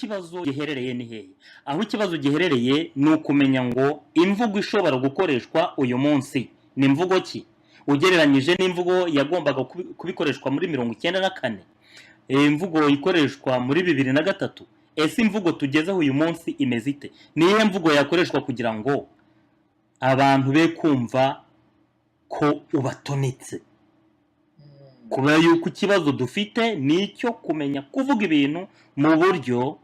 ikibazo giherereye ni hehe? Aho ikibazo giherereye ni ukumenya ngo imvugo ishobora gukoreshwa uyu munsi ni imvugo ki, ugereranyije n'imvugo yagombaga kubikoreshwa muri 1994, imvugo ikoreshwa muri 2003. Ese imvugo tugezeho uyu munsi imeze ite? Niyo mvugo yakoreshwa kugira ngo abantu be kumva ko ubatonetse, kubera yuko ikibazo dufite nicyo kumenya kuvuga ibintu mu buryo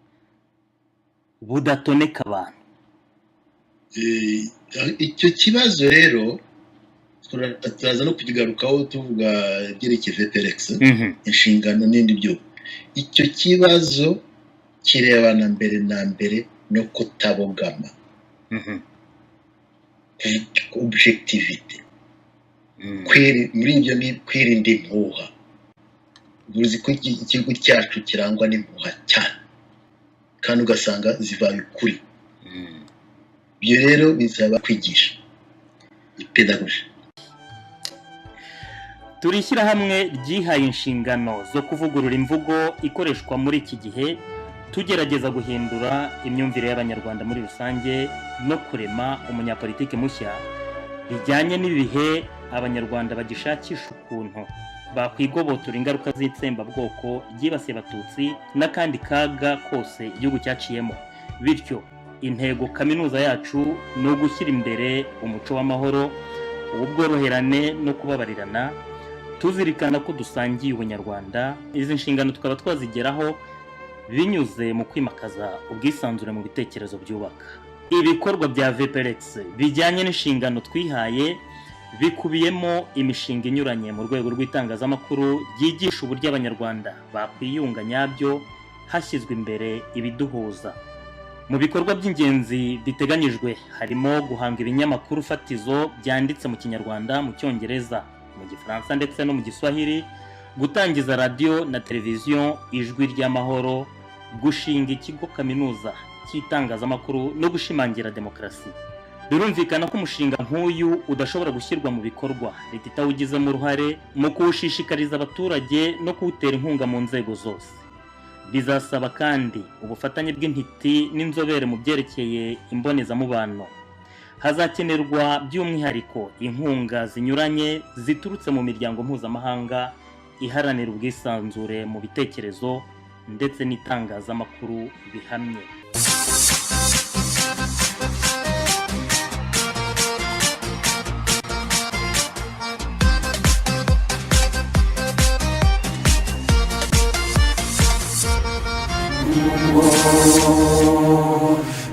budatoneka abantu. Icyo kibazo rero turaza no kukigarukaho tuvuga byerekeye VPRX, inshingano n'indi byo. Icyo kibazo kirebana mbere na mbere no kutabogama, objectivity, muri ibyo ni kwirinda impuha. Uzi ko ikigo cyacu kirangwa n'impuha cyane kandi ugasanga zivaye ukuri. Ibyo rero bizaba kwigisha pedagogy. Turishyira hamwe ryihaye inshingano zo kuvugurura imvugo ikoreshwa muri iki gihe, tugerageza guhindura imyumvire y'abanyarwanda muri rusange no kurema umunyapolitike mushya bijyanye n'ibihe abanyarwanda bagishakisha ukuntu bakwigobotora ingaruka z'itsembabwoko ryibasiye abatutsi n'akandi kaga kose igihugu cyaciyemo. Bityo intego kaminuza yacu ni ugushyira imbere umuco w'amahoro, ubworoherane no kubabarirana, tuzirikana ko dusangiye ubunyarwanda. Izi nshingano tukaba twazigeraho binyuze mu kwimakaza ubwisanzure mu bitekerezo byubaka. Ibikorwa bya VPRX bijyanye n'inshingano twihaye bikubiyemo imishinga inyuranye mu rwego rw'itangazamakuru ryigisha uburyo abanyarwanda bakwiyunga nyabyo hashyizwe imbere ibiduhuza. Mu bikorwa by'ingenzi biteganyijwe harimo guhanga ibinyamakuru fatizo byanditse mu Kinyarwanda, mu Cyongereza, mu Gifaransa ndetse no mu Giswahili, gutangiza radio na televiziyo Ijwi ry'Amahoro, gushinga ikigo kaminuza cy'itangazamakuru no gushimangira demokarasi. Birumvikana ko umushinga nk'uyu udashobora gushyirwa mu bikorwa leta itawugizemo uruhare mu kuwushishikariza abaturage no kuwutera inkunga mu nzego zose. Bizasaba kandi ubufatanye bw'intiti n'inzobere mu byerekeye imbonezamubano. Hazakenerwa by'umwihariko inkunga zinyuranye ziturutse mu miryango mpuzamahanga iharanira ubwisanzure mu bitekerezo ndetse n'itangazamakuru bihamye.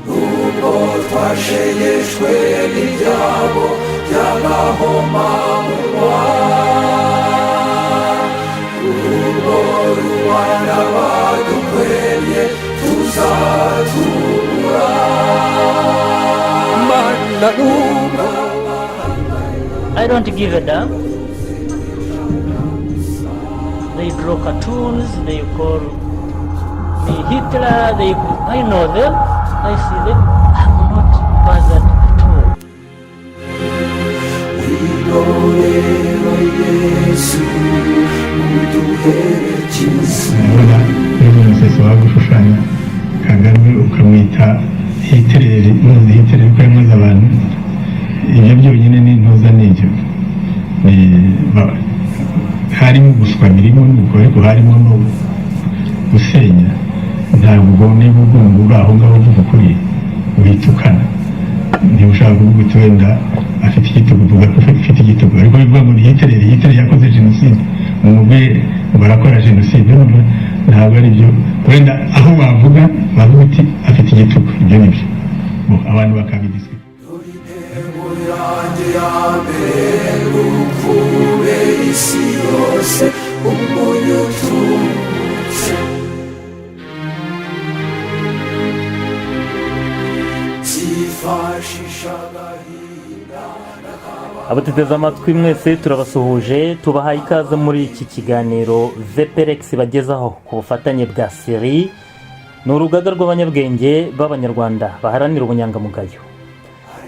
Nubwo twashegeshwe n'ibyago by'agahomamunwa, nubwo rubanda badukwiriye tuzatubura. I don't give a damn. They draw cartoons, they call me Hitler, I know them, I see them, I'm not bothered at all. Widorero Yesu uduherekeze. Niba umusesi wagushushanya Kagame ukamwita Hitler, uzi Hitler ko yamaze abantu, ibyo byonyine ni intuza n'ibyo. Harimo guswa birimo n'ubwo, ariko harimo no gusenya. Ntabwo niba ugomba aho ngaho uvuga ukuri witukana, niba ushaka kuvuga uti wenda afite igitugu uvuga ko afite igitugu, ariko bivuga ngo Hitler yakoze jenoside, umugwe barakora jenoside, ntabwo ari byo. Wenda aho wavuga uti afite igitugu, ibyo ni byo abantu bakabidisika. Isi yose umunyututse Abateze amatwi mwese turabasuhuje, tubahaye ikaze muri iki kiganiro VPRX bagezaho ku bufatanye bwa Siri. Ni urugaga rw'abanyabwenge b'abanyarwanda baharanira ubunyangamugayo.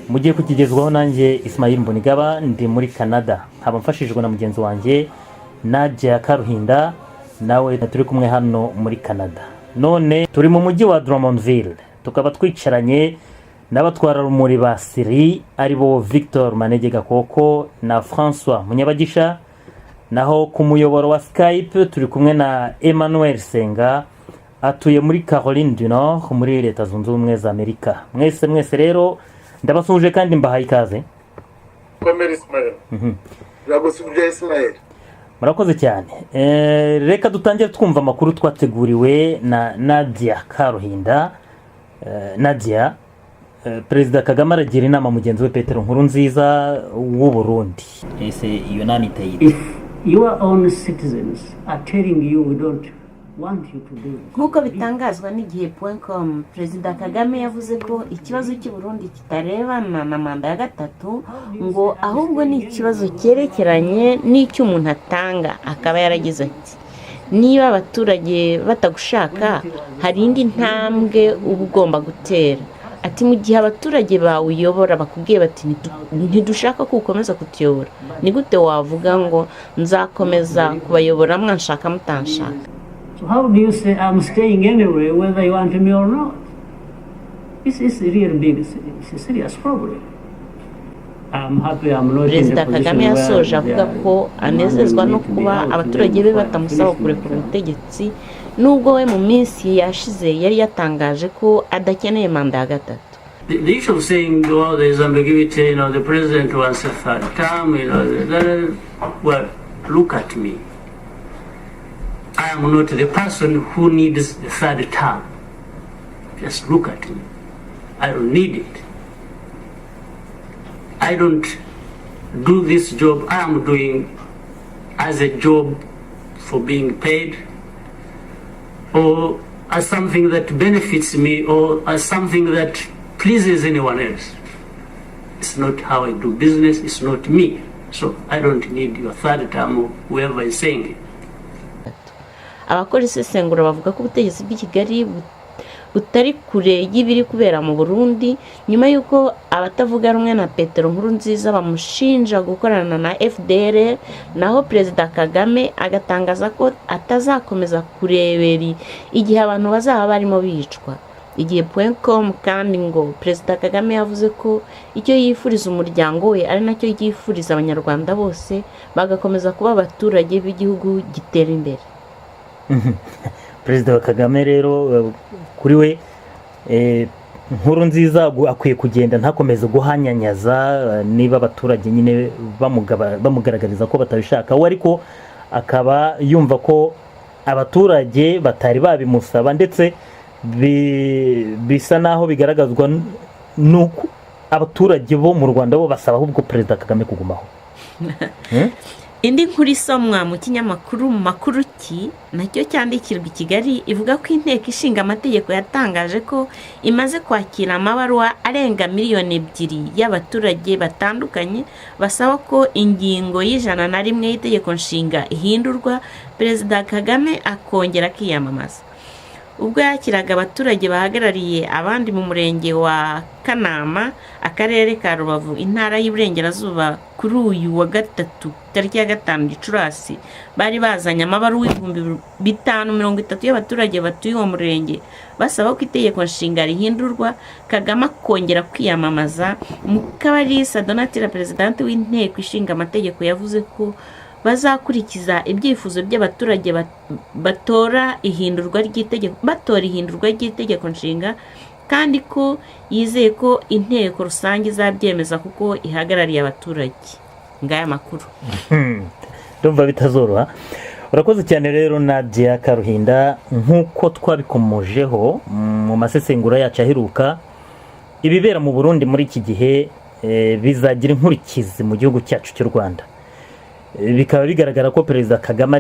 Mugiye kukigezwaho nanjye Ismail Mbonigaba, ndi muri Canada, nkaba mfashijwe na mugenzi wanjye Nadia Karuhinda, nawe turi kumwe hano muri Canada. none turi mu mujyi wa Drummondville tukaba twicaranye n'abatwara rumuri ba Siri aribo Victor Manege Gakoko na François Munyabagisha, naho ku muyoboro wa Skype turi kumwe na Emmanuel Senga atuye muri Caroline du Nord muri Leta Zunze Ubumwe za Amerika. Mwese rero ndabasuje kandi mbahaye ikaze. Komera Ismael. Ndagusubije Ismael. Murakoze cyane. Reka dutangire twumva amakuru twateguriwe na Nadia Karuhinda. Nadia, Perezida Kagame aragira inama mugenzi we Petero Nkurunziza w'u Burundi. Ese iyo nani tayite? If your own citizens are telling you we don't want you to do it. Nk'uko bitangazwa n'igihe.com, Perezida Kagame yavuze ko ikibazo cy'u Burundi kitarebana na manda ya gatatu, ngo ahubwo ni ikibazo cyerekeranye n'icyo umuntu atanga. Akaba yaragize ati, niba abaturage batagushaka hari indi ntambwe uba ugomba gutera. Ati mu gihe abaturage bawuyobora bakubwiye bati ntidushaka ko ukomeza kutuyobora, ni gute wavuga ngo nzakomeza kubayobora mwanshaka mutanshaka? So how do you say I'm staying anyway whether you want me or not? This is really big. It's a serious problem. I'm happy I'm not in Perezida the position Kagame yasoje where avuga ko anezezwa no kuba abaturage be batamusaba kurekura ubutegetsi, nubwo we mu minsi yashize yari yatangaje ko adakeneye manda ya gatatu. The issue of saying, oh, there's ambiguity, the president wants a third term, well, look at me. I am not the person who needs the third term. Just look at me. I don't need it. I don't do this job I am doing as a job for being paid, or as something that benefits me, or as something that pleases anyone else. It's not how I do business, it's not me. So I don't need your third term or whoever is saying it. Abakora isesengura bavuga ko ubutegetsi bw'i Kigali butari kure y'ibiri kubera mu Burundi, nyuma yuko abatavuga rumwe na Petero Nkurunziza bamushinja gukorana na FDR, naho Perezida Kagame agatangaza ko atazakomeza kurebera igihe abantu bazaba barimo bicwa. Igihe.com kandi ngo Perezida Kagame yavuze ko icyo yifuriza umuryango we ari nacyo yifuriza abanyarwanda bose, bagakomeza kuba abaturage b'igihugu gitera imbere. Perezida Kagame rero kuri we Nkurunziza akwiye kugenda ntakomeze guhanyanyaza niba abaturage nyine bamugaragariza ko batabishaka, we ariko akaba yumva ko abaturage batari babimusaba, ndetse bisa naho bigaragazwa nuko abaturage bo mu Rwanda bo basaba ahubwo Perezida Kagame kugumaho. Indi nkuru isomwa mu kinyamakuru Makuru Ki nacyo cyandikirwa i Kigali ivuga ko inteko ishinga amategeko yatangaje ko imaze kwakira amabaruwa arenga 2 miliyoni y'abaturage batandukanye basaba ko ingingo y'101 y'itegeko nshinga ihindurwa, Perezida Kagame akongera kwiyamamaza. Ubwo yakiraga abaturage bahagarariye abandi mu murenge wa Kanama, akarere ka Rubavu, intara y'Iburengerazuba, kuri uyu wa gatatu tariki ya 5 Gicurasi, bari bazanye amabaruwa 530 y'abaturage batuye uwo murenge basaba ko itegeko nshinga rihindurwa, Kagame akongera kwiyamamaza. Mukabalisa Donatilla, Perezidante w'inteko ishinga amategeko, yavuze ko bazakurikiza ibyifuzo by'abaturage batora ihindurwa ry'itegeko nshinga, kandi ko yizeye ko inteko rusange izabyemeza kuko ihagarariye abaturage. Ngaya makuru. Ndumva bitazoroha. Urakoze cyane rero Nadia Karuhinda. Nkuko twabikomojeho mu masesengura yacu aheruka, ibibera mu Burundi muri iki gihe bizagira inkurikizi mu gihugu cyacu cy'u Rwanda. Bikaba bigaragara ko Perezida Kagame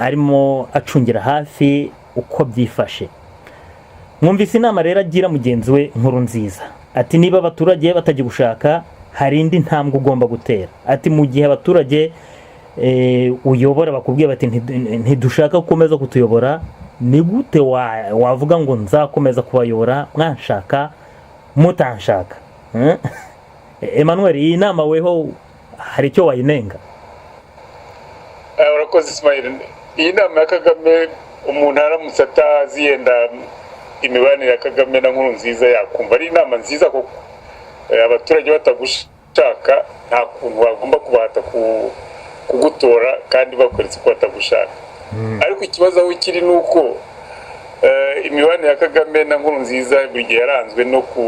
arimo acungira hafi uko byifashe. Mwumvise inama rero agira mugenzi we Nkurunziza, ati niba abaturage batagigushaka hari indi ntambwe ugomba gutera. Ati mu gihe abaturage uyobora bakubwiye bati ntidushaka gukomeza kutuyobora, ni gute wavuga ngo nzakomeza kubayobora mwanshaka mutanshaka? Emmanuel, iyi nama weho hari icyo wayinenga? Urakoze Ismail. Iyi nama ya Kagame umuntu aramutse atazi yenda imibanire ya Kagame na Nkurunziza yakumva ari inama nziza koko abaturage batagushaka nta kuntu bagomba kubahata kugutora kandi bakoretse ko batagushaka ariko ikibazo aho kiri nuko imibanire ya Kagame na Nkurunziza buri gihe yaranzwe no ku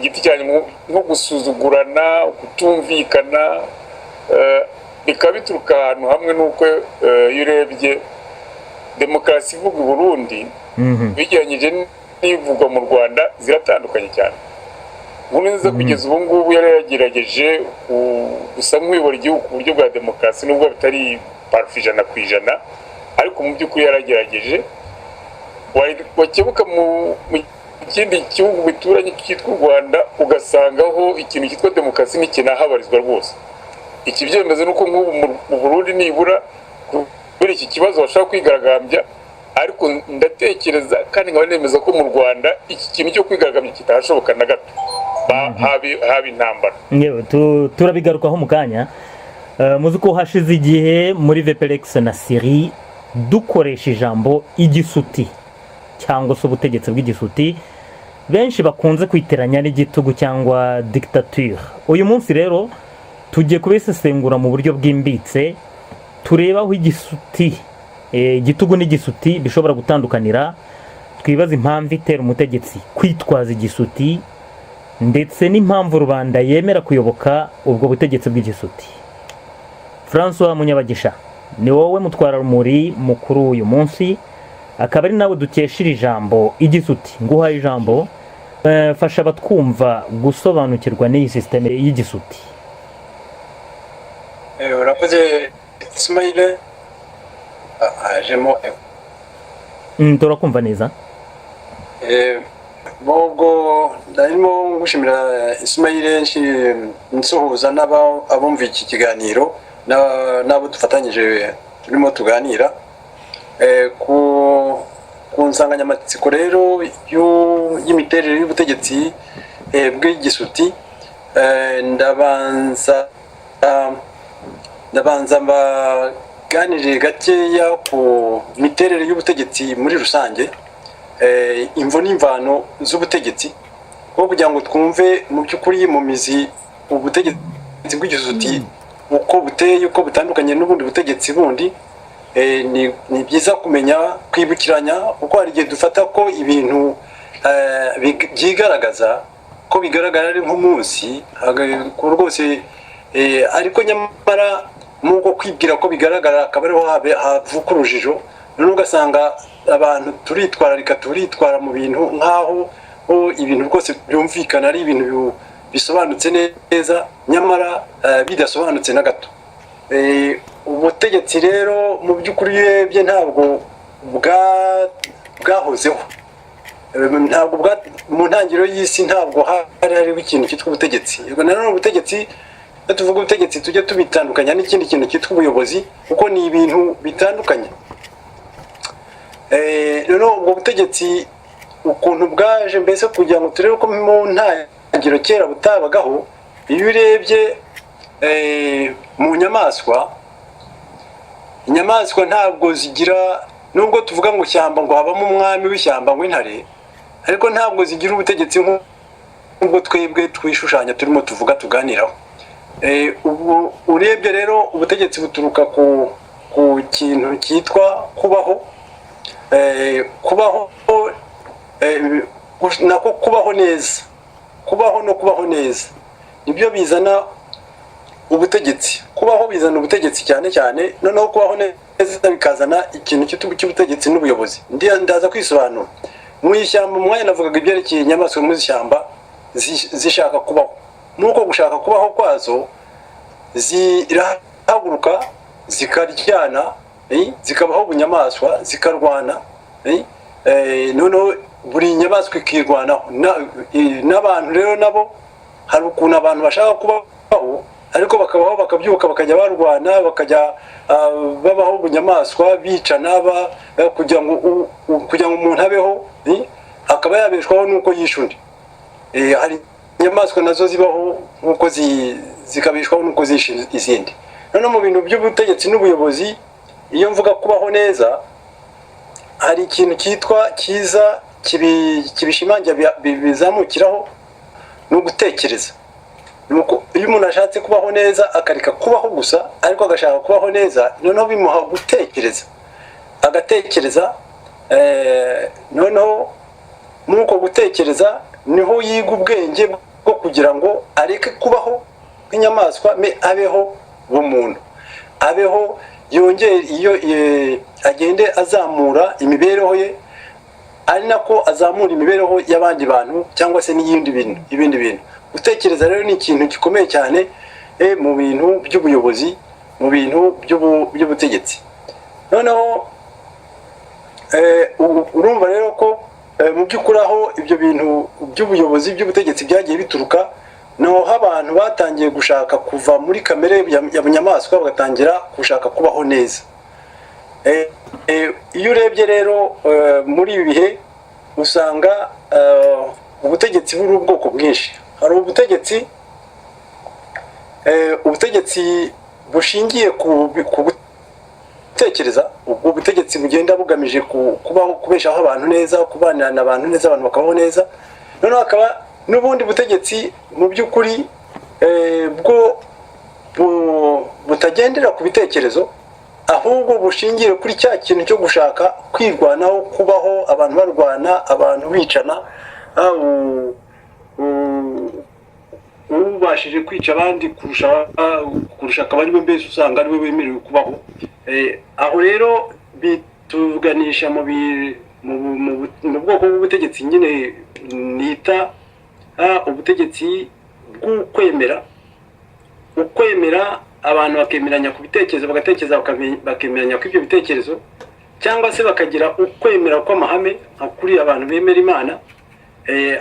giti cyane nko gusuzugurana kutumvikana bikaba bituruka ahantu hamwe nuko iyo urebye demokarasi ivuga i Burundi bigeranyije n'ivugwa mu Rwanda ziratandukanye cyane Nkurunziza kugeza ubu ngubu yari yagerageje gusa nk'uyobora igihugu ku buryo bwa demokarasi nubwo bitari parfijana ku ijana ariko mu by'ukuri yaragerageje wakebuka mu ikindi gihugu bituranye cyitwa u Rwanda ugasangaho ikintu cyitwa demokarasi n'ikinahabarizwa rwose iki byemeze nuko nk'ubu mu Burundi nibura kubera iki kibazo bashaka kwigaragambya ariko ndatekereza kandi nkaba nemeza ko mu Rwanda iki kintu cyo kwigaragambya kitashoboka na gato haba intambara turabigarukaho mu kanya muzi ko hashize igihe muri VPRX na Syrie dukoresha ijambo igisuti cyangwa se ubutegetsi bw'igisuti benshi bakunze kwiteranya n'igitugu cyangwa dictature uyu munsi rero tugiye kubisesengura mu buryo bwimbitse tureba aho igitugu n'igisuti bishobora gutandukanira twibaza impamvu itera umutegetsi kwitwaza igisuti ndetse n'impamvu rubanda yemera kuyoboka ubwo butegetsi bw'igisuti. François Munyabagisha ni wowe mutwara rumuri mukuru uyu munsi akaba ari nawe dukeshira ijambo igisuti nguhaye ijambo fasha abatwumva gusobanukirwa n'iyi systeme y'igisuti. Urakoze Ismail ajemo turakumva neza Bogo ndarimo ngushimira Ismail nsuhuza abumva iki kiganiro nabo dufatanyije turimo tuganira ku nsanganyamatsiko rero y'imiterere y'ubutegetsi bw'igisuti ndabanza mbaganirire gakeya ku miterere y'ubutegetsi muri rusange imvo n'imvano z'ubutegetsi kuko kugira ngo twumve mu by'ukuri mu mizi ubutegetsi bw'igisuti uko buteye uko butandukanye n'ubundi butegetsi bundi ni byiza kumenya kwibukiranya kuko hari igihe dufata ko ibintu byigaragaza ko bigaragara ari nk'umunsi rwose ariko nyamara nk'uko kwibwira ko bigaragara akaba ariho havuka urujijo none ugasanga abantu turitwara mu bintu nk'aho ibintu rwose byumvikana ari ibintu bisobanutse neza nyamara bidasobanutse na gato ubutegetsi rero mu by'ukuri urebye ntabwo bwahozeho ntabwo mu ntangiriro y'isi ntabwo hariho ikintu cyitwa ubutegetsi nanone ubutegetsi iyo tuvuga ubutegetsi tujye tubitandukanya n'ikindi kintu cyitwa ubuyobozi kuko ni ibintu bitandukanye noneho ubwo butegetsi ukuntu bwaje mbese kugira ngo turebe ko mu ntangiriro kera butabagaho iyo urebye mu inyamaswa ntabwo zigira nubwo tuvuga ngo ishyamba ngo habamo umwami w'ishyamba w'intare ariko ntabwo zigira ubutegetsi nk'ubwo twebwe twishushanya turimo tuvuga tuganiraho ubu urebye rero ubutegetsi buturuka ku kintu cyitwa kubaho neza kubaho no kubaho neza nibyo bizana ubutegetsi kubaho bizana ubutegetsi cyane cyane noneho kubaho neza bikazana ikintu cy'ubutegetsi n'ubuyobozi ndaza kwisobanura mu ishyamba umwanya navugaga ibyerekeye inyamaswa mu ishyamba zishaka kubaho nuko gushaka kubaho kwazo zirahaguruka zikaryana zikabaho ubunyamaswa zikarwana noneho buri nyamaswa ikirwanaho n'abantu rero nabo hari ukuntu abantu bashaka kubaho ariko bakabaho bakabyuka bakajya barwana bakajya babaho ubunyamaswa bicana kugira ngo umuntu abeho akaba yabeshwaho nuko yishe undi hari inyamaswa nazo zibaho nk'uko zikabeshwaho nuko zishe izindi noneho mu bintu by'ubutegetsi n'ubuyobozi iyo mvuga kubaho neza hari ikintu cyitwa cyiza kibishimangira bizamukiraho no gutekereza. Iyo umuntu ashatse kubaho neza akareka kubaho gusa ariko agashaka kubaho neza, noneho bimuha gutekereza, agatekereza, noneho nuko gutekereza niho yiga ubwenge bwo kugira ngo areke kubaho nk'inyamaswa, abeho ubumuntu, abeho yongere iyo agende azamura imibereho ye, ari nako azamura imibereho y'abandi bantu cyangwa se n'ibindi bintu. Gutekereza rero ni ikintu gikomeye cyane mu bintu by'ubuyobozi, mu bintu by'ubutegetsi. Noneho urumva rero ko mu by'ukuri aho ibyo bintu by'ubuyobozi by'ubutegetsi byagiye bituruka, naho abantu batangiye gushaka kuva muri kamere y'abanyamaswa bagatangira gushaka kubaho neza. Iyo urebye rero muri ibi bihe usanga ubutegetsi buri ubwoko bwinshi. Hari ubutegetsi bushingiye ku gutekereza, ubwo butegetsi bugenda bugamije kubaho, kubeshaho abantu neza, kubanira n'abantu neza, abantu bakabaho neza. Noneho hakaba n'ubundi butegetsi mu by'ukuri bwo butagendera ku bitekerezo, ahubwo bushingiye kuri cya kintu cyo gushaka kwirwanaho, kubaho abantu barwana, abantu bicana, ubashije kwica abandi kurusha akaba ariwe mbese usanga ariwe wemerewe kubaho. Aho rero bituganisha mu bwoko bw'ubutegetsi nyine nita ubutegetsi bw'ukwemera, ukwemera abantu bakemeranya ku bitekerezo, bagatekereza bakemeranya ku ibyo bitekerezo, cyangwa se bakagira ukwemera kw'amahame kuri abantu bemera Imana.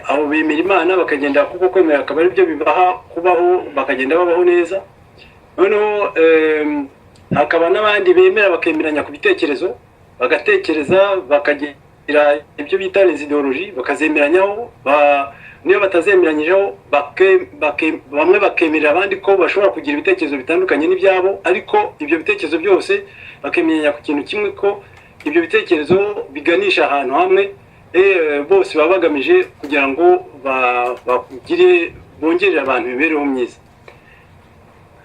Abo bemera Imana bakagenda kuko kwemera akaba ari byo bibaha kubaho, bakagenda babaho neza. Noneho hakaba n'abandi bemera bakemeranya ku bitekerezo, bagatekereza, bakagira ibyo bita les idéologies, bakazemeranyaho, niyo batazemeranyijeho bamwe bakemerera abandi ko bashobora kugira ibitekerezo bitandukanye n'ibyabo, ariko ibyo bitekerezo byose bakemeranya ku kintu kimwe, ko ibyo bitekerezo biganisha ahantu hamwe, bose baba bagamije kugira ngo bongerere abantu imibereho myiza.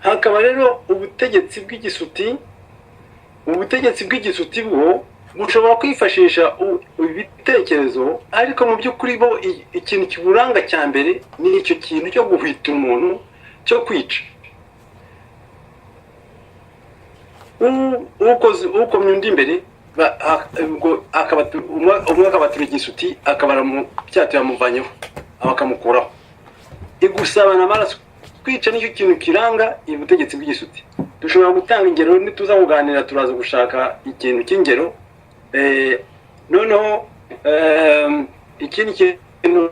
Hakaba rero ubutegetsi bw'igisuti. Ubutegetsi bw'igisuti bwo bushobora kwifashisha ibitekerezo, ariko mu by'ukuri bo ikintu kiburanga cya mbere ni icyo kintu cyo guhwita umuntu, cyo kwica. Ukomye undi imbere umwe akabatura igisuti, akabara mu cyato yamuvanyeho, abakamukuraho. Igusabana amaraso, kwica nicyo kintu kiranga ubutegetsi bw'igisuti. Dushobora gutanga ingero, nituza kuganira turaza gushaka ikintu cy'ingero. Noneho ikindi kintu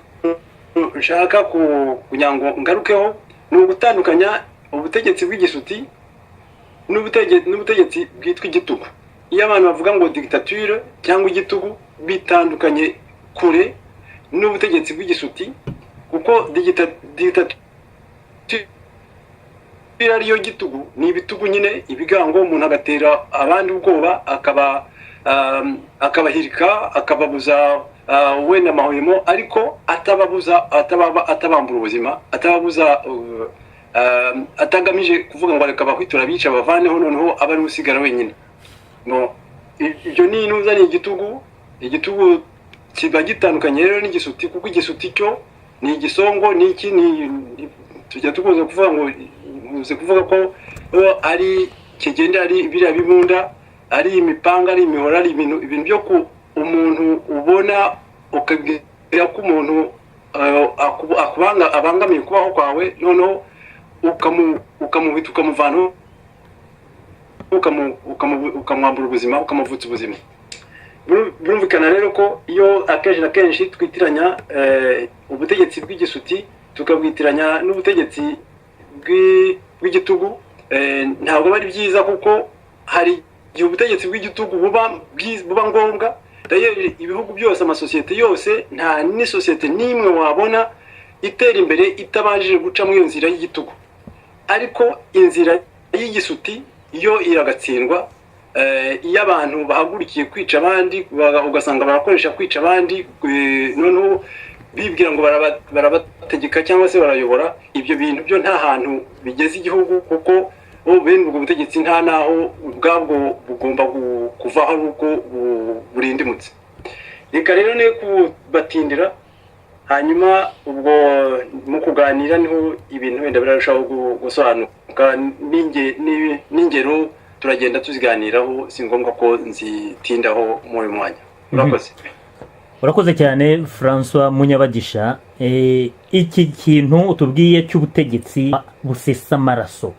nshaka kugira ngo ngarukeho ni ugutandukanya ubutegetsi bw'igisuti n'ubutegetsi bwitwa igitugu. Iyo abantu bavuga ngo dictature cyangwa igitugu, bitandukanye kure n'ubutegetsi bw'igisuti, kuko dictature ariyo gitugu, ni ibitugu nyine, ibigango, umuntu agatera abandi ubwoba, akabahirika, akababuza wenda amahwemo, ariko atabambura ubuzima, atababuza, atagamije kuvuga ngo reka bahwitura bica bavaneho, noneho aba ari usigara wenyine. Ibyo ni inuza, ni igitugu. Igitugu kiba gitandukanye rero n'igisuti, kuko igisuti cyo ni igisongo, ni iki, tujya tukunze kuvuga ngo ko ari kigenda, ari biriya bibunda, ari imipanga, ari imihora, ari ibintu byo ku umuntu ubona ukabwira ko umuntu abangamiye kubaho kwawe, noneho ukamuhita, ukamuvanaho, ukamwambura ubuzima, ukamuvutsa ubuzima. Birumvikana rero ko iyo akenshi na kenshi twitiranya ubutegetsi bw'igisuti tukabwitiranya n'ubutegetsi bw'igitugu, ntabwo ari byiza, kuko hari igihe ubutegetsi bw'igitugu buba ngombwa. Rero ibihugu byose, amasosiyete yose, nta n'isosiyete n'imwe wabona itera imbere itabanjije guca muri iyo nzira y'igitugu. Ariko inzira y'igisuti yo iragatsindwa, iyo abantu bahagurikiye kwica abandi ugasanga barakoresha kwica abandi noneho bibwira ngo barabategeka cyangwa se barayobora, ibyo bintu byo nta hantu bigeze igihugu, kuko bene ubwo butegetsi nta naho ubwabwo bugomba kuvaho ari uko burindimutse. Reka rero ne kubatindira, hanyuma ubwo mu kuganira niho ibintu wenda birarushaho gusobanuka, n'ingero turagenda tuziganiraho, si ngombwa ko nzitindaho muri mwanya. Urakoze. Urakoze cyane François Munyabagisha. Iki kintu utubwiye cy'ubutegetsi busesa amaraso,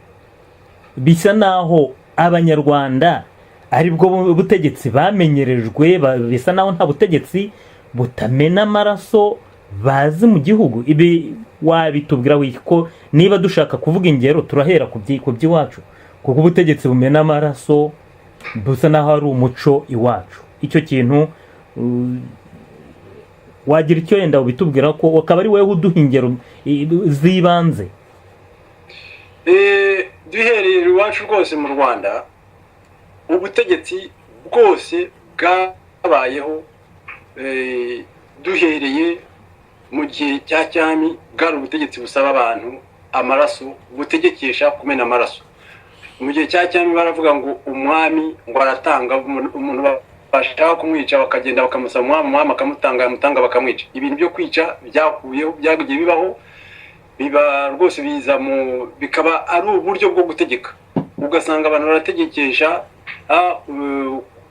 bisa naho abanyarwanda ari bwo butegetsi bamenyerejwe, bisa naho nta butegetsi butamena amaraso bazi mu gihugu. Ibi wabitubwira wiko, niba dushaka kuvuga ingero turahera ku by'iwacu, kuko ubutegetsi bumena amaraso busa naho ari umuco iwacu. Icyo kintu wagira icyo yenda ubitubwira ko wakaba ari wewe uduha ingero zibanze. Duhereye iwacu rwose mu Rwanda, ubutegetsi bwose bwabayeho duhereye mu gihe cya cyami, bwari ubutegetsi busaba abantu amaraso, butegekesha kumena amaraso. Mu gihe cya cyami baravuga ngo umwami ngo aratanga, umuntu bashaka kumwica bakagenda bakamusaba umwami akamutanga bakamwica. Ibintu byo kwica byakuyeho, byagiye bibaho, biba rwose biza bikaba ari uburyo bwo gutegeka. Ugasanga abantu barategekesha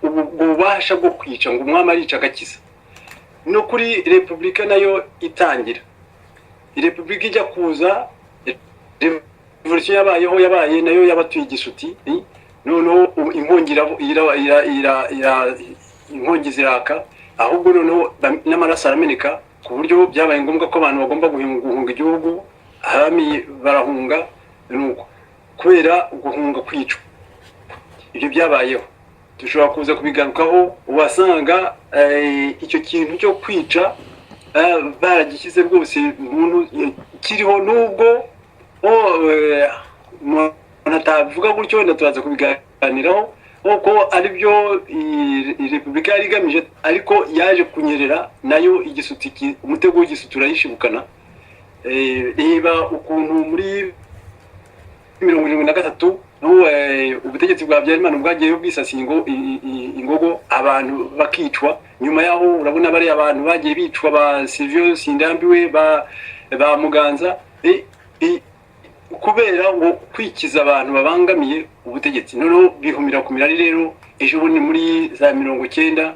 ububasha bwo kwica, ngo umwami arica agakiza. No kuri repubulika nayo itangira, repubulika ijya kuza, revolution yabaye nayo yabatuye igisuti, noneho inkongi ziraka, ahubwo noneho n'amaraso arameneka, ku buryo byabaye ngombwa ko abantu bagomba guhunga igihugu, abami barahunga, nuko kubera guhunga kwicwa. Ibyo byabayeho, dushobora kuza kubigarukaho, wasanga icyo kintu cyo kwica baragishyize rwose kiriho, nubwo atavuga gutyo, wenda turaza kubiganiraho kuko ari byo repubulika yari igamije, ariko yaje kunyerera nayo igisuti, umutego w'igisuti urayishibukana. Reba ukuntu muri 1973 ubutegetsi bwa Habyarimana bwagiye bwisasiye ingogo, abantu bakicwa. Nyuma yaho urabona bari abantu bagiye bicwa, ba Silvio Sindambiwe, ba Muganza, kubera ngo kwikiza abantu babangamiye ubutegetsi. Noneho bihumira ku mirari. Rero ejo bundi muri za 90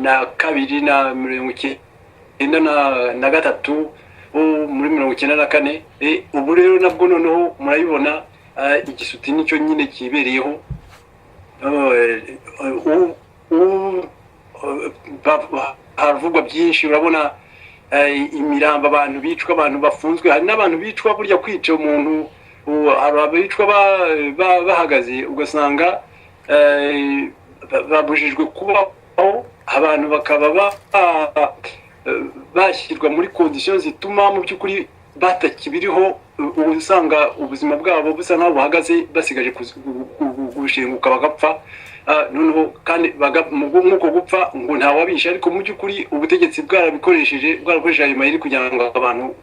na kabiri na 93 muri 94, ubu rero nabwo noneho murayibona igisuti nicyo nyine kibereyeho. Haravugwa byinshi, urabona imiramba, abantu bicwa, abantu bafunzwe, hari n'abantu bicwa burya kwica umuntu, hari abicwa bahagaze, ugasanga babujijwe kubaho, abantu bakaba bashyirwa muri kondisiyo zituma mu by'ukuri batakibiriho, usanga ubuzima bwabo busa nkaho buhagaze, basigaje gushinguka bagapfa. Noneho kandi nk'uko gupfa ngo ntawabisha, ariko mu by'ukuri ubutegetsi bwarakoresheje ayo mayeri kugira ngo abantu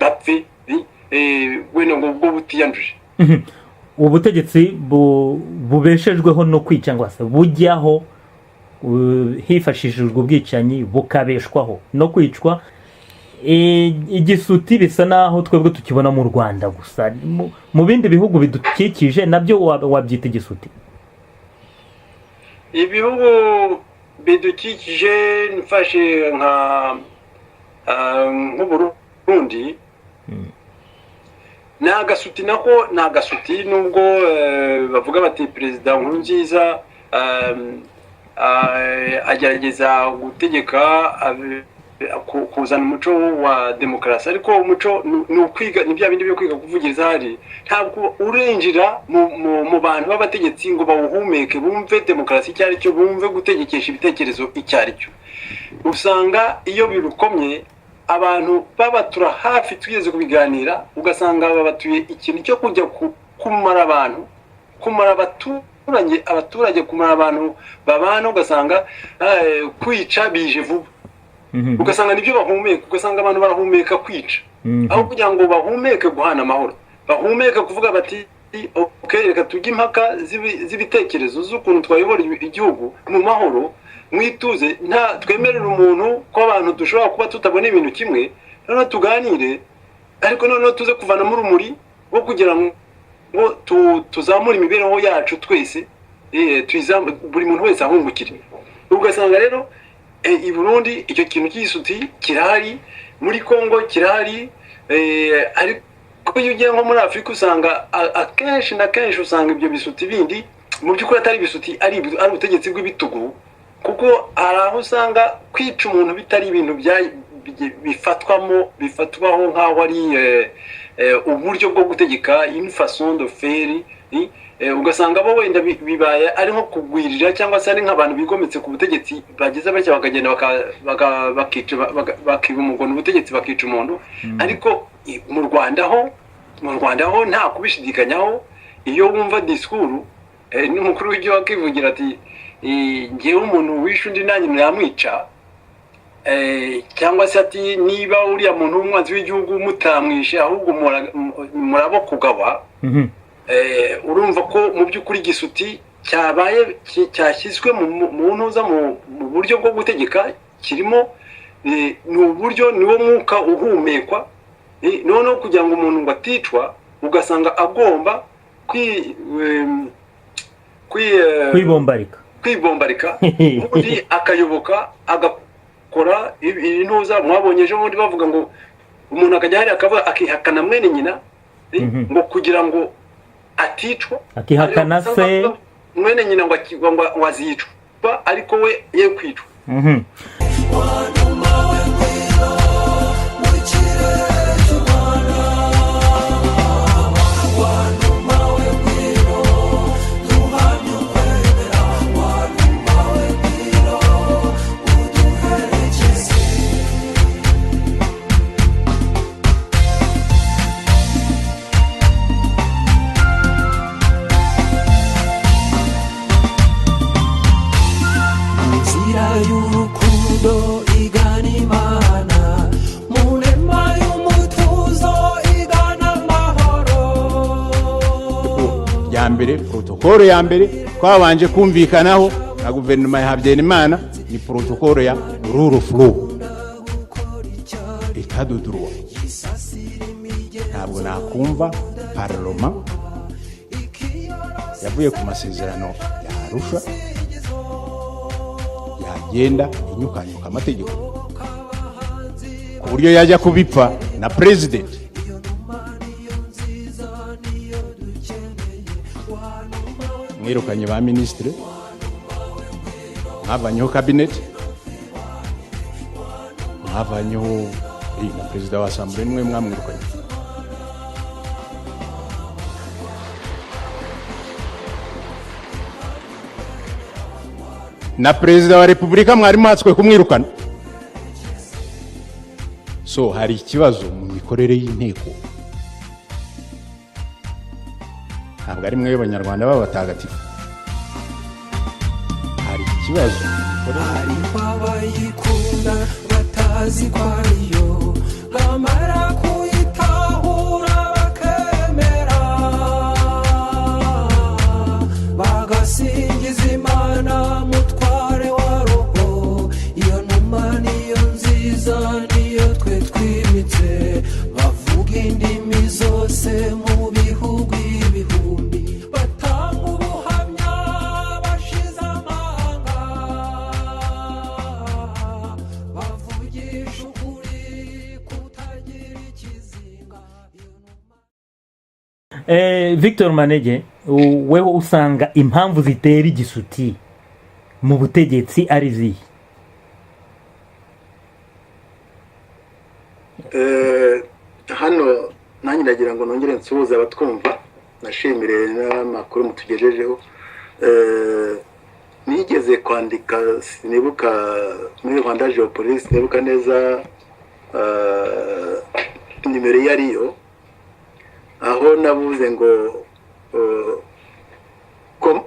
bapfe, wenda ngo ubwo butiyanduje. Ubutegetsi bubeshejweho no kwica, ngo se bujyaho hifashishijwe ubwicanyi, bukabeshwaho no kwicwa. Igisuti bisa naho twebwe tukibona mu Rwanda gusa, mu bindi bihugu bidukikije nabyo wabyita igisuti? Ibihugu bidukikije mfashe nk'Uburundi, ni agasuti nako, ni agasuti, nubwo bavuga bati Perezida Nkurunziza agerageza gutegeka kuzana umuco wa demokarasi, ariko umuco ni ukwiga, ni bya bindi byo kwiga kuvugiriza. Hari ntabwo urinjira mu bantu b'abategetsi ngo bawuhumeke, bumve demokarasi icyo ari cyo, bumve gutegekesha ibitekerezo icyo ari cyo. Usanga iyo birukomye abantu babatura hafi tugeze kubiganira ugasanga babatuye ikintu cyo kujya kumara abantu kumara abaturage kumara abantu babana ugasanga kwica bije vuba ugasanga nibyo bahumeka ugasanga abantu barahumeka kwica aho kugira ngo bahumeke guhana amahoro bahumeka kuvuga bati okay reka tujye impaka z'ibitekerezo z'ukuntu twayobora igihugu mu mahoro mwituze nta twemerera umuntu ko abantu dushobora kuba tutabona ibintu kimwe none tuganire ariko none tuze kuvana mu rumuri wo kugira ngo tuzamura imibereho yacu twese buri muntu wese ahungukire ugasanga rero i Burundi icyo kintu cy'isuti kirahari muri Kongo kirahari ariko iyo ugiye nko muri Afrika usanga akenshi na kenshi usanga ibyo bisuti bindi mu by'ukuri atari bisuti ari ubutegetsi bw'ibitugu kuko araho usanga kwica umuntu bitari ibintu bifatwaho nk'aho ari uburyo bwo gutegeka une façon de faire ugasanga bo wenda bibaye ari nko kugwirira cyangwa se ari nk'abantu bigometse ku butegetsi bageze bake bakagenda bakiba umugono ubutegetsi bakica umuntu ariko mu Rwanda ho nta kubishidikanyaho iyo wumva discours n'umukuru w'igihugu akivugira ati ngewe umuntu wishe undi nanjye mwamwica cyangwa se ati niba uriya muntu w'umwanzi w'igihugu mutamwishe ahubwo murabo kugaba urumva ko mu by'ukuri igisuti cyabaye cyashyizwe mu ntuza mu buryo bwo gutegeka kirimo ni uburyo niwo mwuka uhumekwa noneho kugira ngo umuntu ngo aticwa ugasanga agomba kwibombarika ubundi akayoboka agakora intuza mwabonye ejo bundi bavuga ngo umuntu akajya hariya akavuga akihakana mwene nyina ngo kugira ngo aticwa akihakana se mwene nyina ngo azicwa ariko we ye kwicwa protokolo ya mbere twabanje kumvikanaho na guverinoma ya Habyarimana ni protokolo ya rule of law état de droit ntabwo nakumva parlement yavuye ku masezerano ya Arusha yagenda inyukanyuka amategeko ku buryo yajya kubipfa na president mwirukanye ba ministre mwavanyeho cabinet mwavanyeho na perezida wa assemblée nimwe mwamwirukanye na perezida wa repubulika mwari mwatswe kumwirukana so hari ikibazo mu mikorere y'inteko ntabwo ari mwe y'abanyarwanda b'abatagatifu hari ikibazo hari abayikunda batazi ko ariyo bamara kuyitahura bakemera bagasingiza Imana mutware wa roho iyo numa niyo nziza niyo twe twimitse bavuga indimi zose mu bihugu ibihumbi batanga ubuhamya bashize amanga bavugisha ukuri kutagira ikizinga. Victor Manege wewe usanga impamvu zitera igisuti mu butegetsi ari zihe? Hano nanjye ndagira ngo nongere nsuhuze abatwumva nashimire n'amakuru mutugejejeho nigeze kwandika sinibuka muri Rwanda Geopolice nibuka neza nimero iyo ariyo aho navuze ngo comme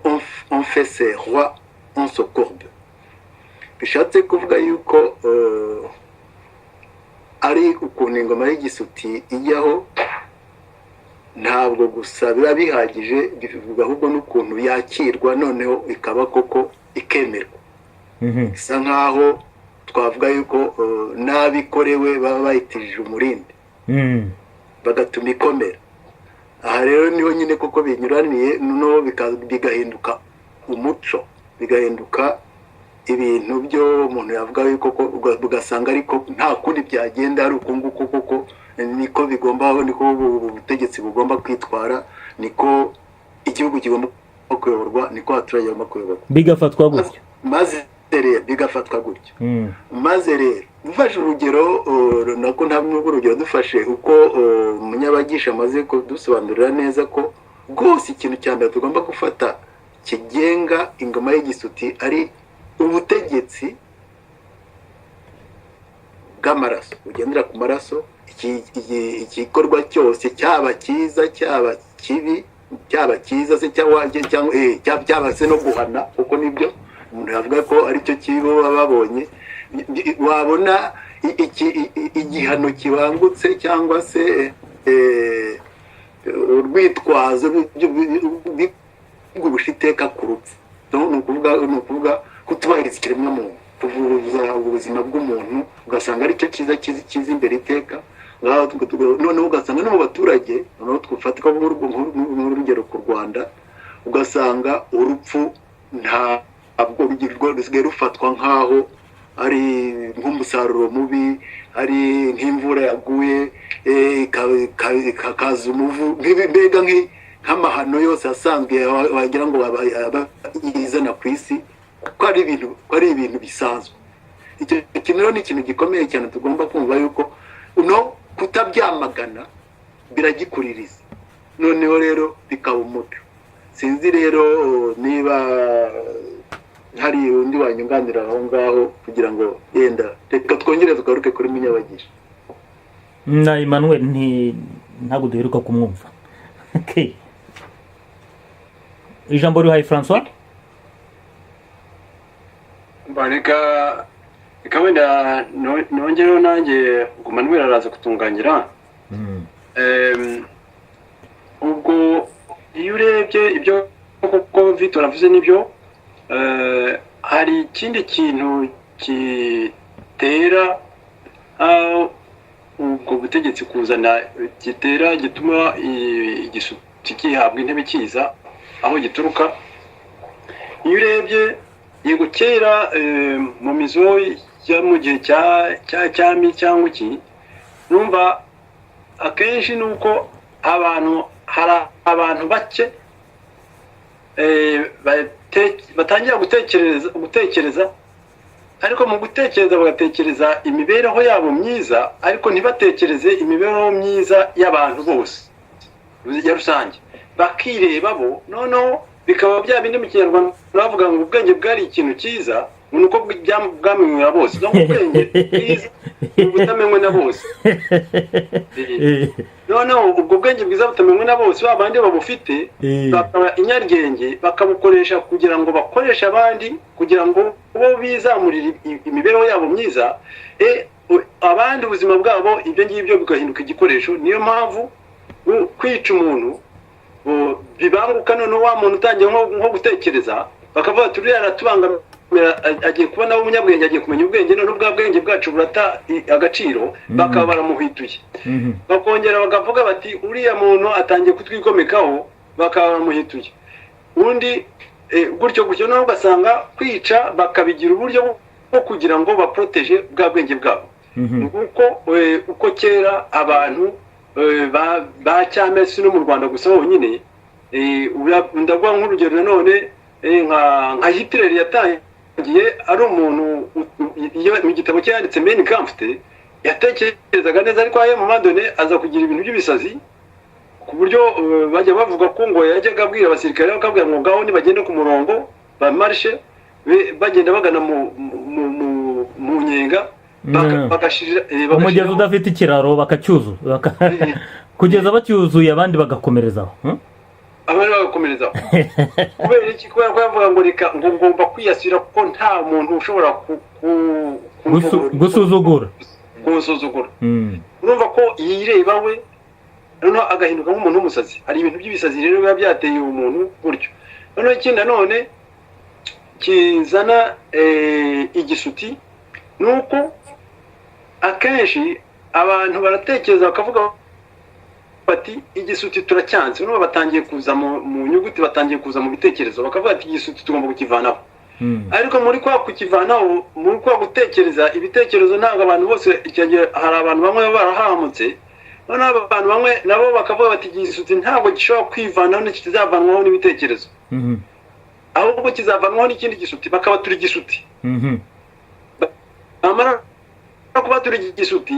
on fait ses rois on se courbe bishatse kuvuga yuko ari ukuntu ingoma y'igisuti ijyaho ntabwo gusa biba bihagije bivuga ahubwo n'ukuntu yakirwa noneho ikaba koko ikemerwa bisa nkaho twavuga yuko n'abikorewe baba bayitijije umurindi bagatuma ikomera aha rero niho nyine koko binyuraniye noneho bigahinduka umuco bigahinduka ibintu byo umuntu yavuga yuko ugasanga ariko nta kundi byagenda ari ukunguko koko niko bigomba niko ubutegetsi bugomba kwitwara niko igihugu kigomba kuyoborwa niko abaturage bagomba kuyoborwa bigafatwa gutyo maze rero bigafatwa gutyo maze rero dufashe urugero nako ntabwo urugero dufashe uko umunyabagisha amaze kudusobanurira neza ko rwose ikintu cya mbere tugomba gufata kigenga ingoma y'igisuti ari ubutegetsi bw'amaraso bugendera ku maraso igikorwa cyose cyaba cyiza cyaba kibi cyaba cyiza se cyaba se no guhana kuko nibyo umuntu yavuga ko aricyo kibi baba babonye wabona igihano kibangutse cyangwa se urwitwazo rw'ubushiteka ku rupfu ni ukuvuga kutubahiriza ikiremwamuntu kuvuza ubuzima bw'umuntu ugasanga aricyo cyiza imbere iteka noneho ugasanga no mu baturage noneho twifatika nk'urugero ku Rwanda ugasanga urupfu ntabwo rusigaye rufatwa nk'aho ari nk'umusaruro mubi ari nk'imvura yaguye hakaza umuvu mbega nk'amahano yose asanzwe wagira ngo yizana ku isi ko ari ibintu bisanzwe icyo kintu rero ni ikintu gikomeye cyane tugomba kumva yuko kutabyamagana biragikuririza noneho rero bikaba umuco sinzi rero niba hari undi wanyunganira aho ngaho kugira ngo yenda reka twongere tugaruke kuri Munyabagisha na Emmanuel ntabwo duheruka kumwumva ijambo rihaye François bareka wenda nongereho nanjye Manuel araza kutunganira ubwo iyo urebye ibyo koko Victor avuze nibyo hari ikindi kintu gitera ubwo butegetsi kuzana gituma igisuti kihabwa intebe kiza aho gituruka iyo urebye yego kera mu mizo ya mu gihe cyami cyangwa iki numva akenshi nuko hari abantu bake batangira gutekereza ariko mu gutekereza bagatekereza imibereho yabo myiza ariko ntibatekereze imibereho myiza y'abantu bose ya rusange bakireba bo noneho bikaba bya bindi mu Kinyarwanda bavuga ngo ubwenge bwari ikintu cyiza nuko bwamenywe na bose no ubwenge bwiza butamenywe na bose noneho ubwo bwenge bwiza butamenywe na bose babandi babufite bakaba inyarwenge bakabukoresha kugira ngo bakoreshe abandi kugira ngo bo bizamurire imibereho yabo myiza abandi ubuzima bwabo ibyo ngibyo bigahinduka igikoresho niyo mpamvu kwica umuntu bibanguka noneho wa muntu utangiye nko gutekereza bakavuga turiya aratubangamira agiye kubona umunyabwenge agiye kumenya ubwenge noneho bwa bwenge bwacu burata agaciro bakaba baramuhituye bakongera bakavuga bati uriya muntu atangiye kutwikomekaho bakaba baramuhituye undi gutyo noneho ugasanga kwica bakabigira uburyo bwo kugira ngo baproteje bwa bwenge bwabo uko kera abantu ba cyamesi no mu Rwanda gusa honyine ndavuga nk'urugero nanone nka Hitler yatangiye ari umuntu mu gitabo cye yanditse Mein Kampf yatekerezaga neza ariko aye mu madone aza kugira ibintu by'ibisazi ku buryo bajya bavuga ko ngo yajyaga abwira abasirikare bakabwira ngo ngaho nibagende ku murongo ba marche bagenda bagana mu nyenga umugezi udafite ikiraro bakacyuzuza kugeza bacyuzuye abandi bagakomerezaho abandi bagakomerezaho kubera iki kubera ko yavuga ngo reka ngo ngomba kwiyasira kuko nta muntu ushobora gusuzugura urumva ko yireba we noneho agahinduka nk'umuntu w'umusazi. Hari ibintu by'ibisazi rero biba byateye umuntu gutyo. Noneho ikindi nanone kizana igisuti nuko akenshi abantu baratekereza bakavuga bati igisuti turacyanze, noneho batangiye kuza mu nyuguti, batangiye kuza mu bitekerezo bakavuga ati igisuti tugomba kukivanaho. Ariko muri kwa kukivanaho, muri kwa gutekereza ibitekerezo ntabwo abantu bose hari abantu bamwe barahamutse, noneho abantu bamwe nabo bakavuga bati igisuti ntabwo gishobora kwivanaho ntikizavanwaho n'ibitekerezo, ahubwo kizavanwaho n'ikindi gisuti, bakaba turi igisuti. Amara kuba turi igisuti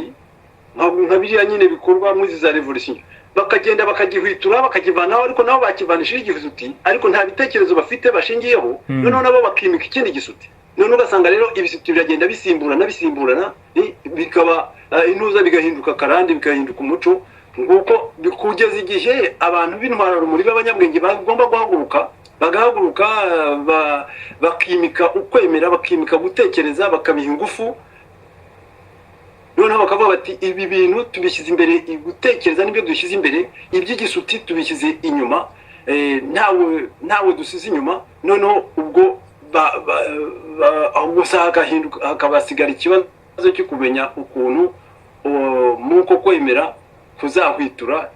nka biriya nyine bikorwa muri za revolution, bakagenda bakagihwitura bakakivanaho, ariko nabo bakivanishije igisuti ariko nta bitekerezo bafite bashingiyeho, noneho nabo bakimika ikindi gisuti. Noneho ugasanga rero ibisuti biragenda bisimburana bikaba intuza bigahinduka karande, bikahinduka umuco, nguko kugeza igihe abantu b'intwara rumuri b'abanyabwenge bagomba guhaguruka, bagahaguruka bakimika ukwemera, bakimika gutekereza, bakabiha ingufu. Noneho bakavuga bati ibi bintu tubishyize imbere, gutekereza nibyo dushyize imbere, iby'igisuti tubishyize inyuma, ntawe dusize inyuma. Noneho ubwo gusa hakabasigara ikibazo cyo kumenya ukuntu muko kwemera kuzahwitura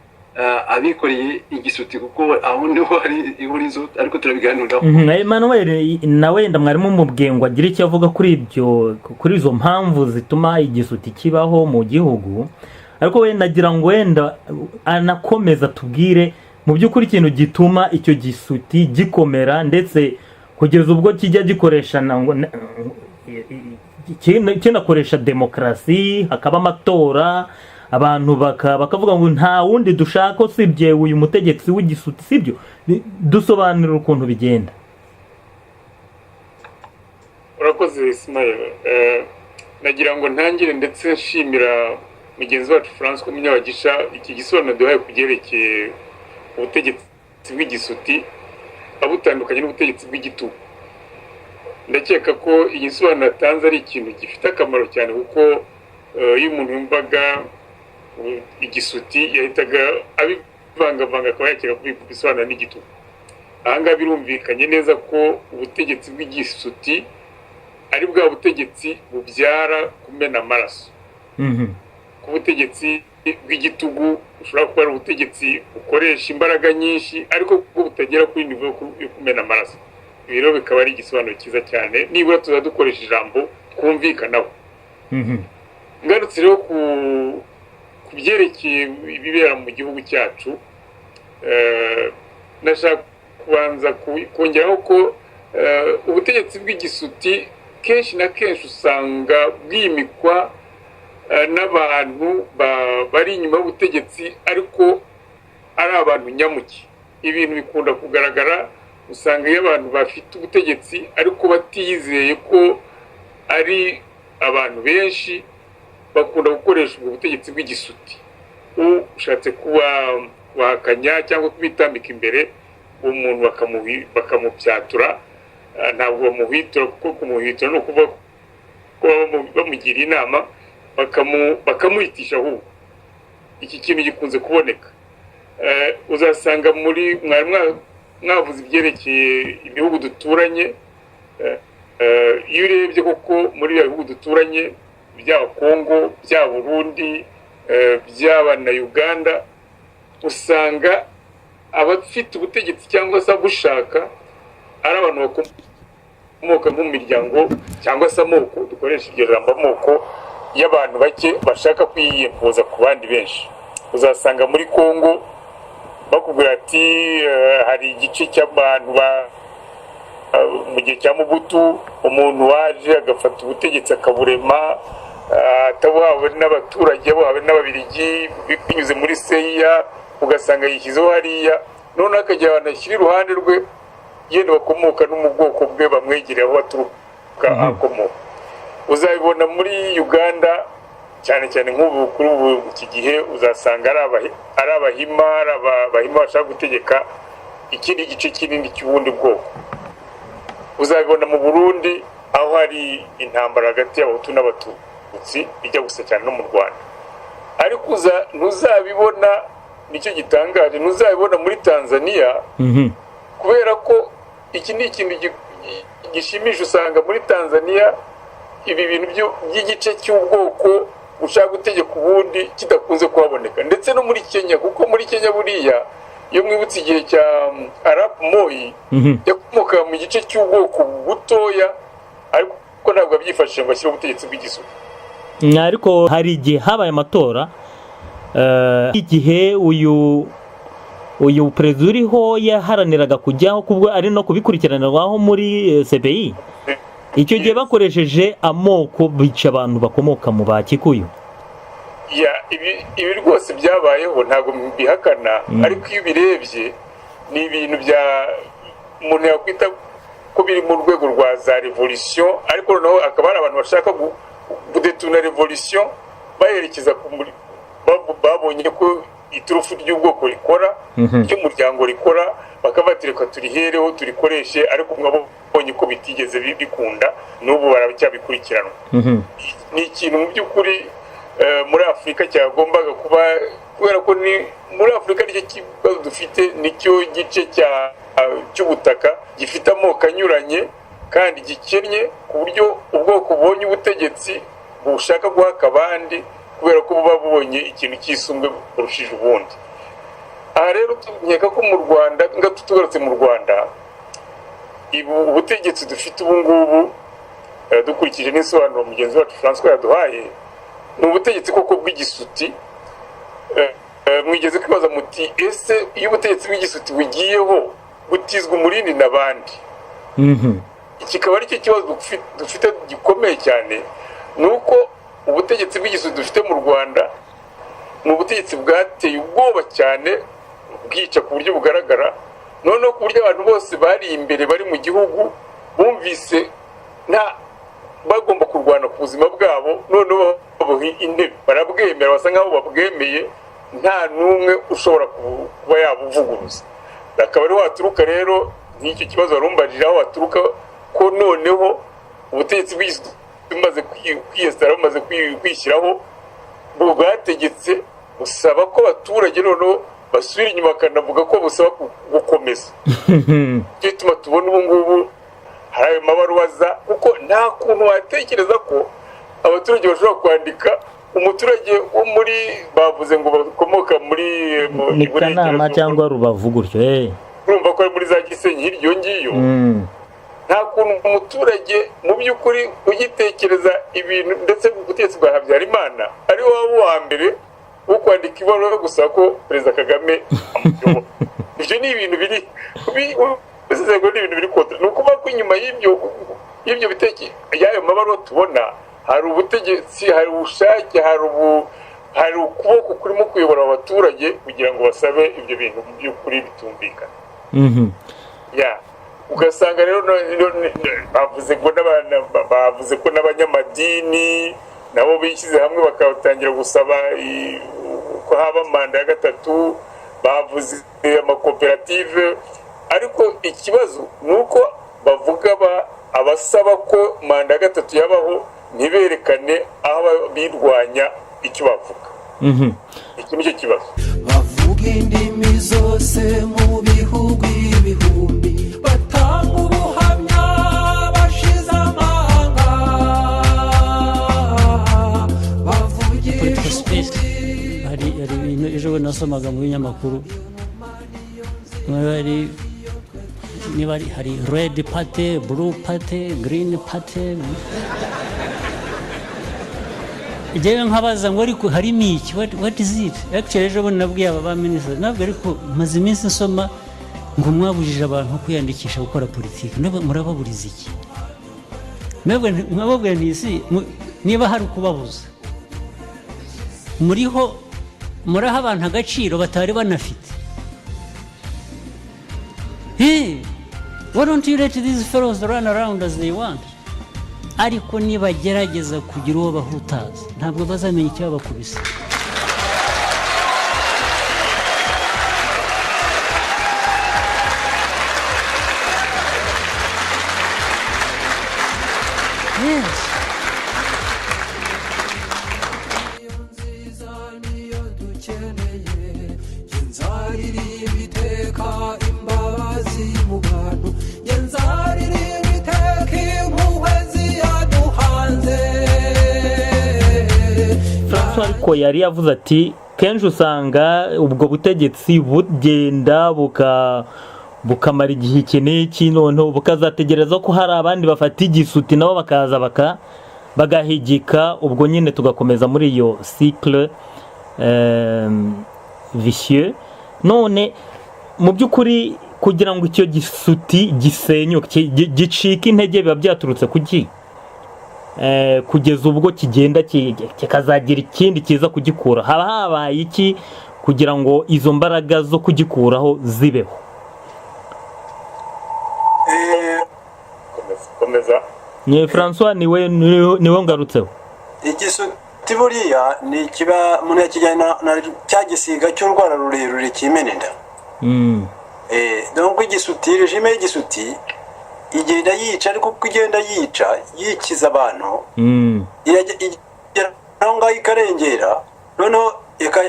abikoreye igisuti, kuko aho niho hari ihurizo, ariko turabiganiraho. Emmanuel nawe wenda mwarimu mubwiye ngo agire icyo avuga kuri izo mpamvu zituma igisuti kibaho mu gihugu, ariko wenda nagira ngo wenda anakomeza tubwire mu by'ukuri ikintu gituma icyo gisuti gikomera, ndetse kugeza ubwo kijya gikoresha kinakoresha demokarasi, hakaba amatora, abantu bakavuga ngo nta wundi dushaka usibye uyu mutegetsi w'igisuti, sibyo? Dusobanurira ukuntu bigenda. Urakoze Ismail. Nagira ngo ntangire ndetse nshimira mugenzi wacu François Munyabagisha iki gisobanuro duhaye kugerekeye ubutegetsi bw'igisuti abutandukanye n'ubutegetsi bw'igitugu. Ndakeka ko iyi gisobanuro atanze ari ikintu gifite akamaro cyane, kuko iyo umuntu yumvaga igisuti yahitaga abivangavanga akaba yakeka kubisobanura n'igitugu. Ahangaha birumvikanye neza ko ubutegetsi bw'igisuti ari bwa butegetsi bubyara kumena amaraso. Ku butegetsi bw'igitugu ushobora kuba ari ubutegetsi bukoresha imbaraga nyinshi ariko bwo butagera kuri nivo yo kumena amaraso. Ibi rero bikaba ari igisobanuro cyiza cyane, nibura tuza dukoresha ijambo twumvikanaho. Ngarutse rero ku byerekeye ibibera mu gihugu cyacu, nashaka kubanza kongeraho ko ubutegetsi bw'igisuti kenshi na kenshi usanga bwimikwa n'abantu bari inyuma y'ubutegetsi ariko ari abantu nyamuke. Ibintu bikunda kugaragara, usanga iyo abantu bafite ubutegetsi ariko batizeye ko ari abantu benshi, bakunda gukoresha ubwo butegetsi bw'igisuti. Ushatse kubahakanya cyangwa kubitambika imbere, umuntu bakamupyatura, ntabwo bamuhwitura, kuko kumuhwitura ni ukuvuga ko bamugira inama bakamuhitisha ahubwo. Iki kintu gikunze kuboneka. Uzasanga muri mwavuze ibyerekeye ibihugu duturanye, iyo urebye koko muri ibyo bihugu duturanye, byaba Kongo, byaba Burundi, byaba na Uganda, usanga abafite ubutegetsi cyangwa se abushaka ari abantu bakomoka mu miryango cyangwa se amoko, dukoresha iryo jambo amoko, y'abantu bake bashaka kwiyempoza ku bandi benshi. Uzasanga muri Kongo bakubwira ati hari igice cy'abantu mu gihe cya Mobutu, umuntu waje agafata ubutegetsi akaburema, atabuhawe n'abaturage, buhawe n'ababirigi binyuze muri seya, ugasanga yishyizeho hariya, none akajya banashyira iruhande rwe yenda bakomoka no mu bwoko bwe bamwegereye aho baturuka akomoka. uzabibona muri Uganda cyane cyane nk'ubu kuri ubu iki gihe uzasanga ari abahima bashaka gutegeka ikindi gice kinini cy'ubundi bwoko. Uzabibona mu Burundi aho hari intambara hagati y'abahutu n'abatutsi ijya gusa cyane no mu Rwanda, ariko ntuzabibona, nicyo gitangaje, ntuzabibona muri Tanzania kubera ko iki ni ikintu gishimisha. Usanga muri Tanzania ibi bintu by'igice cy'ubwoko ushaka gutegeka ubundi kidakunze kuhaboneka, ndetse no muri Kenya, kuko muri Kenya buriya iyo mwibutse igihe cya Arap Moi yakomoka mu gice cy'ubwoko butoya, ariko ntabwo abyifashije ngo ashyire ubutegetsi bw'igisubizo. Ariko hari igihe habaye amatora, igihe uyu perezida uriho yaharaniraga kujyaho kubwo ari no kubikurikiranirwaho muri CPI. Icyo gihe bakoresheje amoko bica abantu bakomoka mu Bakikuyu. Ibi rwose byabayeho, ntabwo mbihakana, ariko iyo ubirebye ni ibintu bya umuntu yakwita ko biri mu rwego rwa za revolution, ariko noneho akaba hari abantu bashaka gudetuna revolution bayerekeza babonye ko iturufu ry'ubwoko rikora, ry'umuryango rikora, bakabatereka turihereho turikoreshe, ariko mwabonye ko bitigeze bikunda, n'ubu baracyabikurikirana. Ni ikintu mu by'ukuri muri Afurika cyagombaga kuba, kubera ko ni muri Afurika nicyo kibazo dufite, nicyo gice cy'ubutaka gifite amoko anyuranye kandi gikennye, ku buryo ubwoko bubonye ubutegetsi bushaka guhaka abandi kubera ko buba bubonye ikintu cyisumbwe burushije ubundi. Aha rero nkeka ko mu Rwanda, tugarutse mu Rwanda, ubutegetsi dufite ubu ngubu dukurikije n'isobanuro mugenzi wacu François yaduhaye, ni ubutegetsi koko bw'igisuti. Mwigeze kwibaza muti ese iyo ubutegetsi bw'igisuti bugiyeho butizwa umurindi n'abandi? Kikaba ari cyo kibazo dufite gikomeye cyane, ni uko ubutegetsi bw'igisuti dufite mu Rwanda ni ubutegetsi bwateye ubwoba cyane, bwica ku buryo bugaragara, noneho ku buryo abantu bose bari imbere bari mu gihugu bumvise bagomba kurwana ku buzima bwabo, noneho babuha intebe, barabwemera, basa nk'aho babwemeye, nta n'umwe ushobora kuba yabuvuguruza. Akaba ariho haturuka rero nk'icyo kibazo warumbajije, aho haturuka ko noneho ubutegetsi bw'igisuti bumaze kwiyesitara, bumaze kwishyiraho, bwategetse busaba ko abaturage noneho basubira inyuma, bakanavuga ko busaba gukomeza. Icyo gituma tubona ubu ngubu hari ayo mabaruwa kuko nta kuntu watekereza ko abaturage bashobora kwandika, umuturage wo muri bavuze ngo bakomoka muri Kanama cyangwa Rubavu gutyo, urumva ko ari muri za Gisenyi hirya ngiyo. Nta kuntu umuturage mu by'ukuri ugitekereza ibintu, ndetse ubutegetsi bwa Habyarimana ari waba uwa mbere wo kwandika ibaruwa yo gusaba ko Perezida Kagame amuyobora. Ibyo ni ibintu biri kontra. Ni ukuvuga ko inyuma y'ibyo bitekerezo y'ayo mabaruwa tubona hari ubutegetsi, hari ubushake, hari ukuboko kurimo kuyobora abaturage kugira ngo basabe ibyo bintu mu by'ukuri bitumvikana. Ugasanga rero bavuze ko n'abanyamadini nabo bishyize hamwe bakatangira gusaba ko haba manda ya gatatu, bavuze amakoperative, ariko ikibazo ni uko bavuga abasaba ko manda ya gatatu yabaho ntiberekane aho birwanya icyo bavuga. Iki nicyo kibazo. Bavuga indimi zose mu bihugu ibihumbi, batanga ubuhamya bashize amanga, bavugisha ukuri. Hari ibintu ejo nasomaga mu binyamakuru, niba hari red party, blue party, green party. Igihe nkabaza ngo ariko harimo iki, what is it? Actually ejo bundi nabwiye aba minisitiri, nabwo ariko maze iminsi nsoma ngo mwabujije abantu kwiyandikisha gukora politiki, murababuriza iki? Mwababwira ntisi niba hari ukubabuza, muraha abantu agaciro batari banafite. Hey, why don't you let these fellows run around as they want? ariko nibagerageza kugira uwo bahutaza ntabwo bazamenya icyo babakubise. Yes. ariko yari yavuze ati kenshi usanga ubwo butegetsi bugenda bukamara igihe iki n'iki noneho bukazategereza ko hari abandi bafata igisuti nabo bakaza bagahigika ubwo nyine tugakomeza muri iyo cycle vicieux. None mu by'ukuri kugira ngo icyo gisuti gisenyuke gicike intege biba byaturutse kuki kugeza ubwo kigenda kikazagira ikindi kiza kugikura, haba habaye iki kugira ngo izo mbaraga zo kugikuraho zibeho? komeza ni François niwe ngarutseho. igisuti buriya ni kiba umuntu yakijyana na cya gisiga cy'urwara rurerure kimenenda. Donc igisuti regime y'igisuti igenda yica, ariko uko igenda yikiza abantu iragera ngaho ikarengera, noneho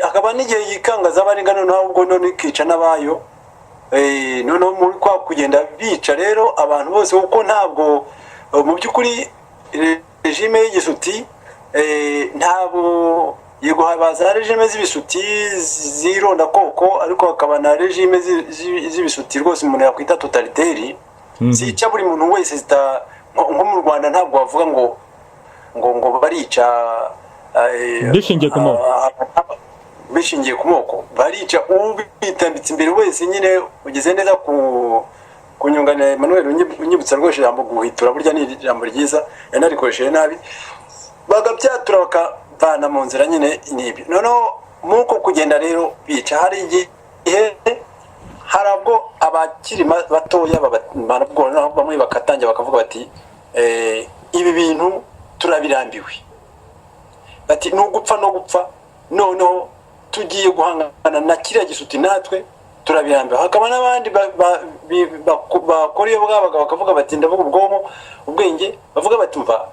akaba n'igihe yikangaza abarenga, noneho ubwo none ikica n'abayo, noneho muri kwa kugenda bica rero abantu bose, kuko ntabwo mu by'ukuri regime y'igisuti ntabwo yego habaza regime z'ibisuti zironda koko, ariko hakaba na regime z'ibisuti rwose umuntu yakwita totaliteri zica buri muntu wese. Nko mu Rwanda ntabwo bavuga ngo barica bishingiye ku moko, barica ubitambitse imbere wese. Nyine ugeze neza kunyungana Emmanuel unyibutsa rwose ijambo guhitura, burya ni ijambo ryiza yanarikoresheje nabi, bagabyatura bakavana mu nzira nyine n'ibyo. Noneho muko kugenda rero bica, hari igihe harabwo abakiri batoya bamwe bakatangira bakavuga bati ibi bintu turabirambiwe, bati nugupfa no gupfa, noneho tugiye guhangana na kiriya gisuti natwe turabirambiwe. Hakaba n'abandi bakora iyo bwabaga bakavuga bati ndavuga ubwenge, bavuga bati mva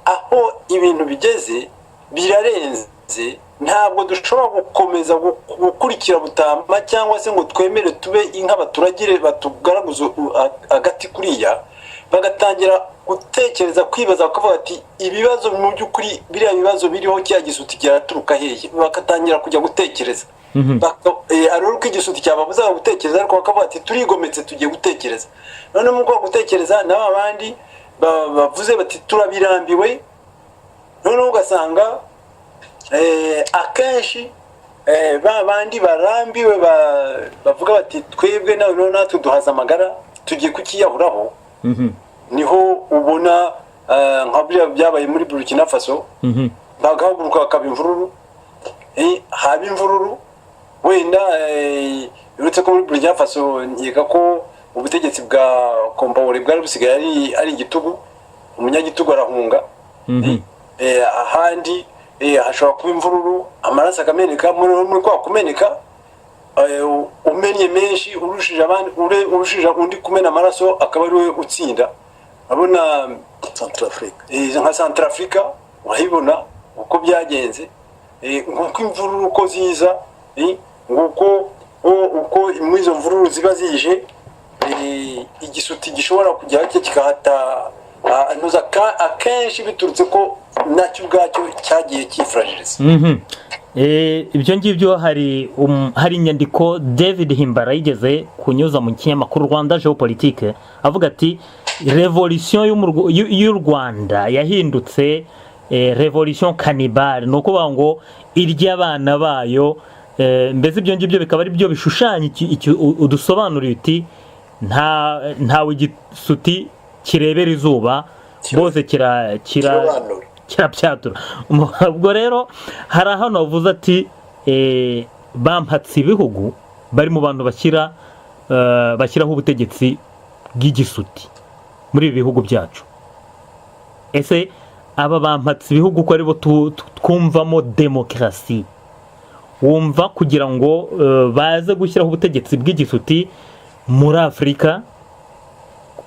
aho ibintu bigeze birarenze, ntabwo dushobora gukomeza gukurikira butamba cyangwa se ngo twemere tube inka baturagire batugaraguze agati kuriya. Bagatangira gutekereza kwibaza, bakavuga ati ibibazo mu by'ukuri biriya bibazo biriho cya gisuti kiraturuka hehe, bakatangira kujya gutekereza. Ariko ko igisuti cyababuza gutekereza, ariko bakavuga ati turigometse tugiye gutekereza. None mu bwo gutekereza n'aba bandi bavuze bati turabirambiwe, noneho ugasanga akenshi bandi barambiwe bavuga bati twebwe natwe duhaza amagara tugiye kukiyahuraho. Niho ubona nka biriya byabaye muri Burkina Faso, bagahaguruka bakaba imvururu, haba imvururu wenda uretse ko muri Burkina Faso nkeka ko ubutegetsi bwa Compaoré bwari busigaye ari igitugu, umunyagitugu arahunga. Ahandi hashobora kuba imvururu, amaraso akameneka, muri kwa kumeneka umennye menshi urushije undi kumena amaraso akaba ari we utsinda. Abona nka Centrafrica urayibona uko byagenze, nk'uko imvururu uko ziza, uko muri izo mvururu ziba zije, igisuti gishobora kujya kikahata akenshi biturutse ko nacyo ubwacyo cyagiye cyifuragiriza. Ibyo ngibyo hari inyandiko David Himbara yigeze kunyuza mu kinyamakuru Rwanda Geopolitique avuga ati revolution y'u Rwanda yahindutse revolution cannibale, ni ukuvuga ngo irya abana bayo. Mbese ibyo ngibyo bikaba ari byo bishushanya udusobanurira uti ntawe igisuti kirebera izuba, bose kirabyatura. Ubwo rero hari ahantu bavuze ati bampatse ibihugu bari mu bantu bashyiraho ubutegetsi bw'igisuti muri ibi bihugu byacu. ese aba bampatse ibihugu ko aribo twumvamo demokarasi, wumva kugira ngo baze gushyiraho ubutegetsi bw'igisuti muri Afurika,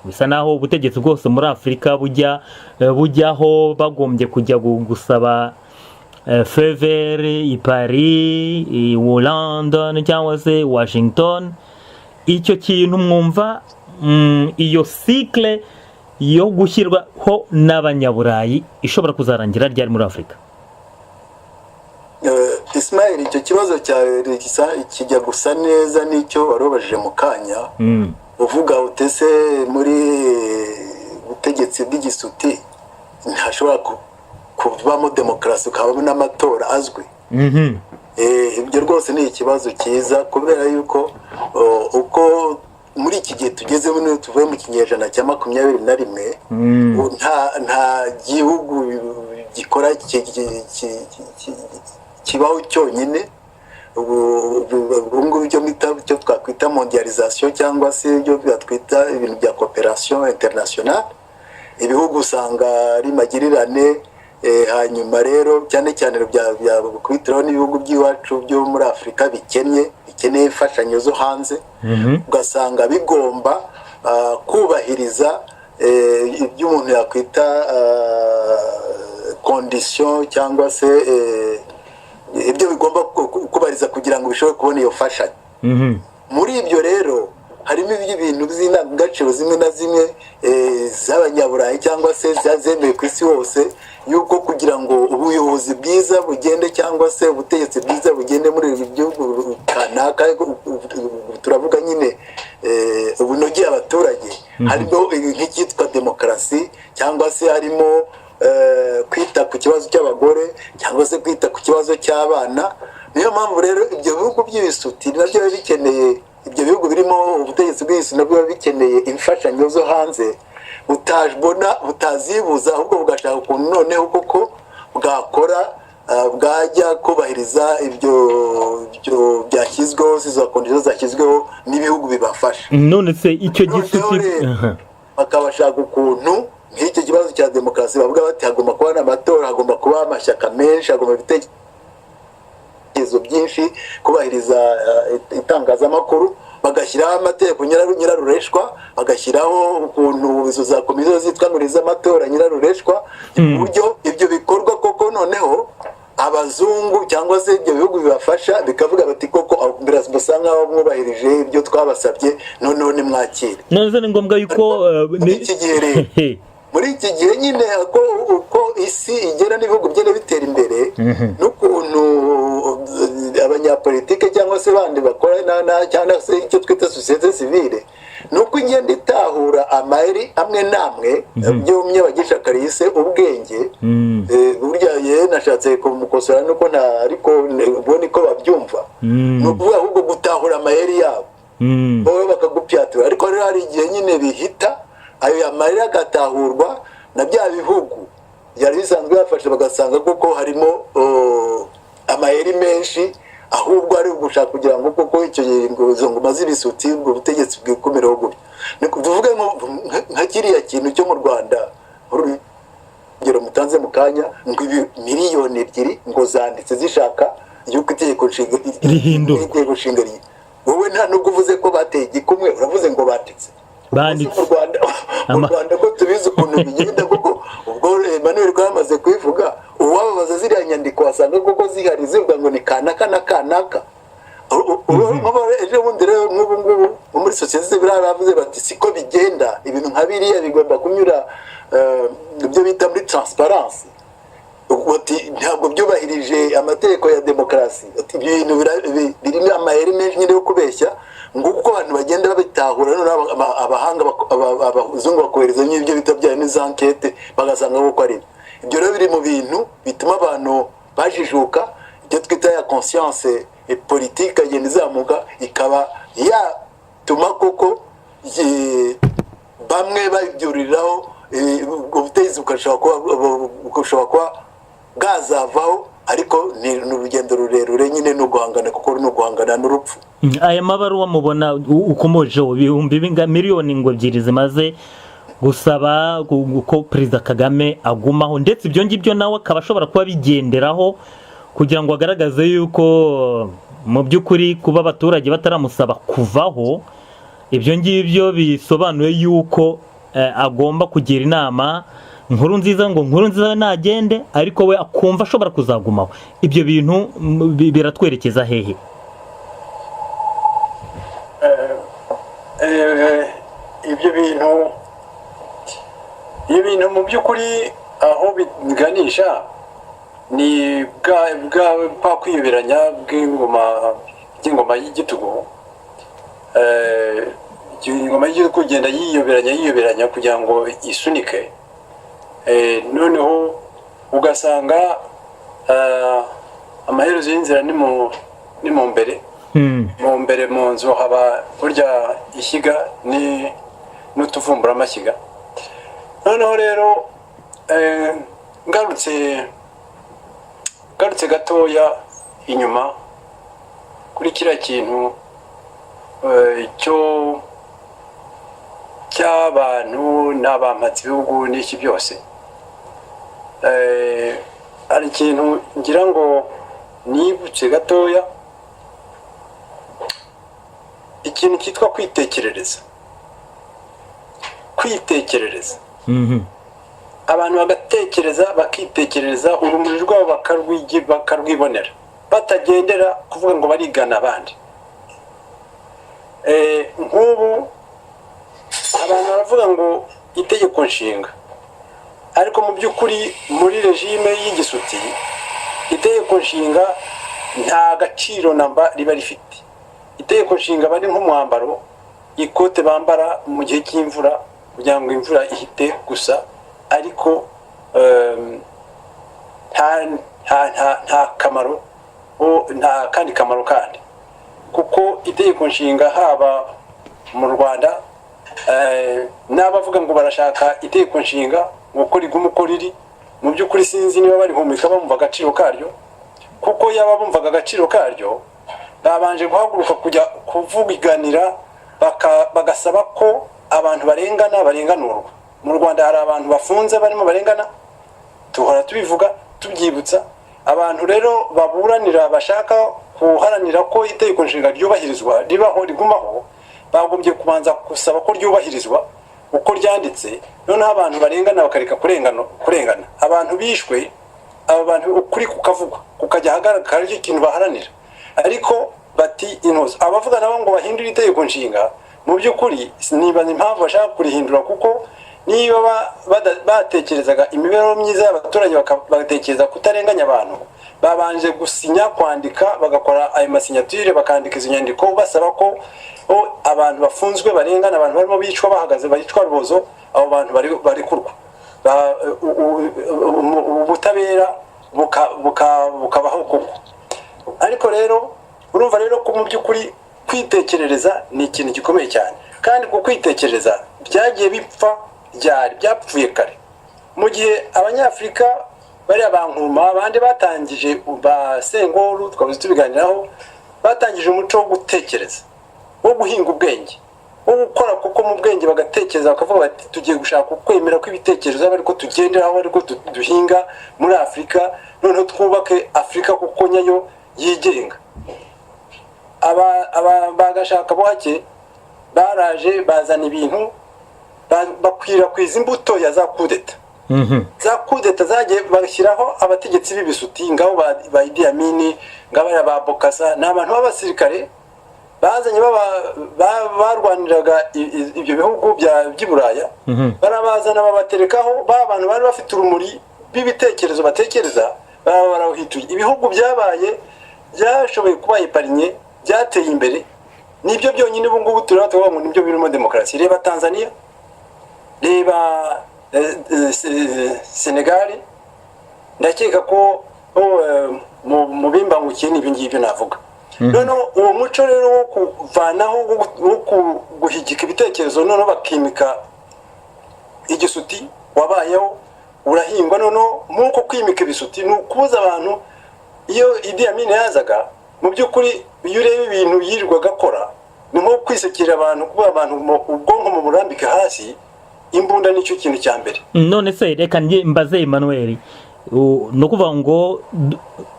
bisa naho ubutegetsi bwose muri Afurika bujyaho bagombye kujya gusaba faveur i Paris, i London cyangwa se Washington, icyo kintu mwumva iyo cycle yo gushyirwaho n'abanyaburayi ishobora kuzarangira ryari muri Afurika? Ismail, icyo kibazo cyawe kijya gusa neza n'icyo warobajije mu kanya, uvuga utese muri butegetsi bw'igisuti ntashobora kuvamo demokarasi, ukabamo n'amatora azwi. Ibyo rwose ni ikibazo cyiza, kubera yuko uko muri iki gihe tugezemo tuvuye mu kinyejana cya 21, nta gihugu gikora kibaho cyonyine. Ubungubu icyo twakwita mondialisation cyangwa se ibyo twita ibintu bya coopération internationale, ibihugu usanga ari magirirane. Hanyuma rero cyane cyane byakubitiraho n'ibihugu by'iwacu byo muri Afurika bikeneye imfashanyo zo hanze, ugasanga bigomba kubahiriza ibyo umuntu yakwita condition cyangwa se ibyo bigomba kubahiriza kugira ngo bishobore kubona iyo fashanyo. Muri ibyo rero harimo ibintu by'indangagaciro zimwe na zimwe z'abanyaburayi cyangwa se zemewe ku isi hose, yuko kugira ngo ubuyobozi bwiza bugende cyangwa se ubutegetsi bwiza bugende muri ibi bihugu kanaka, turavuga nyine ubunogeye abaturage, harimo nk'icyitwa demokarasi, cyangwa se harimo kwita ku kibazo cy'abagore, cyangwa se kwita ku kibazo cy'abana. Niyo mpamvu rero ibyo bihugu by'ibisuti nabyo biba bikeneye, ibyo bihugu birimo ubutegetsi bw'isi nabwo biba bikeneye imfashanyo zo hanze, butazibuza, ahubwo bugashaka ukuntu noneho koko bwakora, bwajya kubahiriza ibyo byashyizweho, izo kondisiyo zashyizweho n'ibihugu bibafasha. None se icyo gisuti bakabashaka ukuntu nk'icyo kibazo cya demokarasi bavuga bati hagomba kuba n'amatora, hagomba kuba amashyaka menshi, hagomba ibitekerezo byinshi, kubahiriza itangazamakuru, bagashyiraho amategeko nyirarureshwa, bagashyiraho ukuntu izo za komisiyo zitwa ngo iz'amatora nyirarureshwa, uburyo ibyo bikorwa koko noneho abazungu cyangwa se ibyo bihugu bibafasha bikavuga bati koko birasa nkaho mwubahirije ibyo twabasabye, noneho nimwakire. None ni ngombwa yuko muri iki gihe nyine uko isi igera n'ibihugu bigenda bitera imbere, n'ukuntu abanyapolitike cyangwa se bandi bakora cyangwa se icyo twita sosiyete sivile, nuko igenda itahura amayeri amwe n'amwe by'umye bagishakariye ubwenge. Burya ye nashatse kumukosora nuko ariko ubone ko babyumva, nuko ahubwo gutahura amayeri yabo bo bakagupyatura. Ariko rero hari igihe nyine bihita ayo amayeri agatahurwa na bya bihugu byari bisanzwe bafashe, bagasanga kuko harimo amayeri menshi, ahubwo ari ugushaka kugira ngo koko icyo izo ngoma z'ibisuti ubwo butegetsi bwikomereho gutyo. Tuvuge nka kiriya kintu cyo mu Rwanda, urugero mutanze mu kanya, ngo miliyoni 2 ngo zanditse zishaka yuko itegeko nshinga rihindurwa. Wowe nta nubwo uvuze ko bateye igikumwe, uravuze ngo batitse banditse mu Rwanda ko tubizi ukuntu bigenda, kuko ubwo Emmanuel yamaze kubivuga, uwababaza ziriya nyandiko wasanga koko zihari zivuga ngo ni kanaka na kanaka. Ejo bundi rero nk'ubu ngubu muri sosiyete baravuze bati siko bigenda, ibintu nka biriya bigomba kunyura ibyo bita muri transparency, ntabwo byubahirije amategeko ya demokarasi. Ibintu birimo amayeri menshi nyine yo kubeshya, ngo uko abantu bagenda babitahura, abahanga abazungu bakohereza n'ibyo bita bya n'izanquete bagasanga ko ari ibyo. Rero biri mu bintu bituma abantu bajijuka, ibyo twita ya conscience politique agenda izamuka, ikaba yatuma koko bamwe babyuriraho ubutegetsi bukashobora kuba bwazavaho, ariko ni urugendo rurerure nyine no guhangana, kuko no guhangana n'urupfu. Aya mabaruwa mubona ukomojeho ibihumbi miliyoni 2 zimaze gusaba ko Perezida Kagame agumaho, ndetse ibyo ngibyo nawe akaba ashobora kuba bigenderaho kugira ngo agaragaze yuko mu by'ukuri kuba abaturage bataramusaba kuvaho, ibyo ngibyo bisobanuye yuko agomba kugira inama Nkurunziza ngo Nkurunziza nagende ariko we akumva ashobora kuzagumaho. Ibyo bintu biratwerekeza hehe? ibyo bintu mu by'ukuri aho biganisha ni bwa kwiyoberanya bw'ingoma y'igitugu. Ingoma y'igitugu kugenda yiyoberanya kugira ngo isunike, noneho ugasanga amaherezo y'inzira ni mu mbere. Mu nzu haba burya ishyiga n'utuvumbura amashyiga. Noneho rero ngarutse gatoya inyuma kuri kiriya kintu cy'abantu n'abampatse ibihugu n'iki byose, hari ikintu ngira ngo nibutse gatoya, ikintu cyitwa kwitekerereza. Abantu bakitekereza urumuri rwabo bakarwibonera, batagendera kuvuga ngo barigana abandi. Nk'ubu abantu baravuga ngo itegeko nshinga, ariko mu by'ukuri muri regime y'igisuti itegeko nshinga nta gaciro namba riba rifite. Itegeko nshinga bari nk'umwambaro, ikote bambara mu gihe cy'imvura kugira ngo imvura ihite gusa, ariko nta kamaro, nta kandi kamaro kandi, kuko itegeko nshinga haba mu Rwanda n'abavuga ngo barashaka itegeko nshinga uko riguma uko riri, mu by'ukuri sinzi niba barihumeka bumva agaciro karyo, kuko yaba bumvaga agaciro karyo babanje guhaguruka kujya kuvuganira bagasaba ko abantu barenganurwa. Mu Rwanda hari abantu bafunze barimo barengana, tuhora tubivuga tubyibutsa. Abantu rero baburanira bashaka kuharanira ko itegeko nshinga ryubahirizwa ribaho rigumaho, bagombye kubanza gusaba ko ryubahirizwa uko ryanditse, noneho abantu barengana bakareka kurengana. Abantu bishwe, aba bantu ukuri kukavugwa kukajya hagaragara icyo kintu baharanira, ariko bati intozo abavuga nabo ngo bahindure itegeko nshinga. Mu by'ukuri nibaza impamvu bashaka kurihindura, kuko niba batekerezaga imibereho myiza y'abaturage bagatekereza kutarenganya abantu, babanje gusinya, kwandika, bagakora ayo masinyatire, bakandika izo nyandiko basaba ko abantu bafunzwe barengana, abantu barimo bicwa bahagaze baricwa rubozo, abo bantu barikurwa, ubutabera bukabaho koko. Ariko rero urumva rero ko mu by'ukuri kwitekerereza ni ikintu gikomeye cyane, kandi ku kwitekereza byagiye bipfa byapfuye kare. Mu gihe abanyafurika bari abankuma abandi batangije ba Sengoru, twabuze tubiganiraho, batangije umuco wo gutekereza, wo guhinga ubwenge, wo gukora kuko mu bwenge bagatekereza bakavuga bati tugiye gushaka kwemera ko ibitekerezo ariko tugenderaho, ariko duhinga muri Afurika, noneho twubake Afurika kuko nyayo yigenga. Bagashaka buhake baraje bazana ibintu bakwirakwiza imbuto ya za kudeta. Za kudeta zagiye bashyiraho abategetsi b'ibisuti, ngabo ba Idi Amin, ngabo ba Bokasa, n'abantu b'abasirikare bazanye barwaniraga ibyo bihugu by'i Buraya, barabazana babaterekaho abantu bari bafite urumuri b'ibitekerezo batekereza, barawuhituye. Ibihugu byashoboye kuba iparinye, byateye imbere, nibyo byonyine ubu ngubu turaba tuvuga ngo nibyo birimo demokarasi. Reba Tanzania, reba Senegal, ndakeka ko mu bimbangukiye n'ibyo ngibyo navuga. Noneho uwo muco rero wo kuvanaho wo guhigika ibitekerezo, noneho bakimika igisuti wabayeho urahingwa. Noneho nk'uko kwimika ibisuti ni ukubuza abantu. Iyo Idi Amin yazaga, mu by'ukuri iyo ureba ibintu yirirwaga akora, ni nko kwisekera abantu, kuba abantu ubwonko mu burambike hasi, imbunda nicyo kintu cya mbere. None se reka mbaze Emmanuel, no kuvuga ngo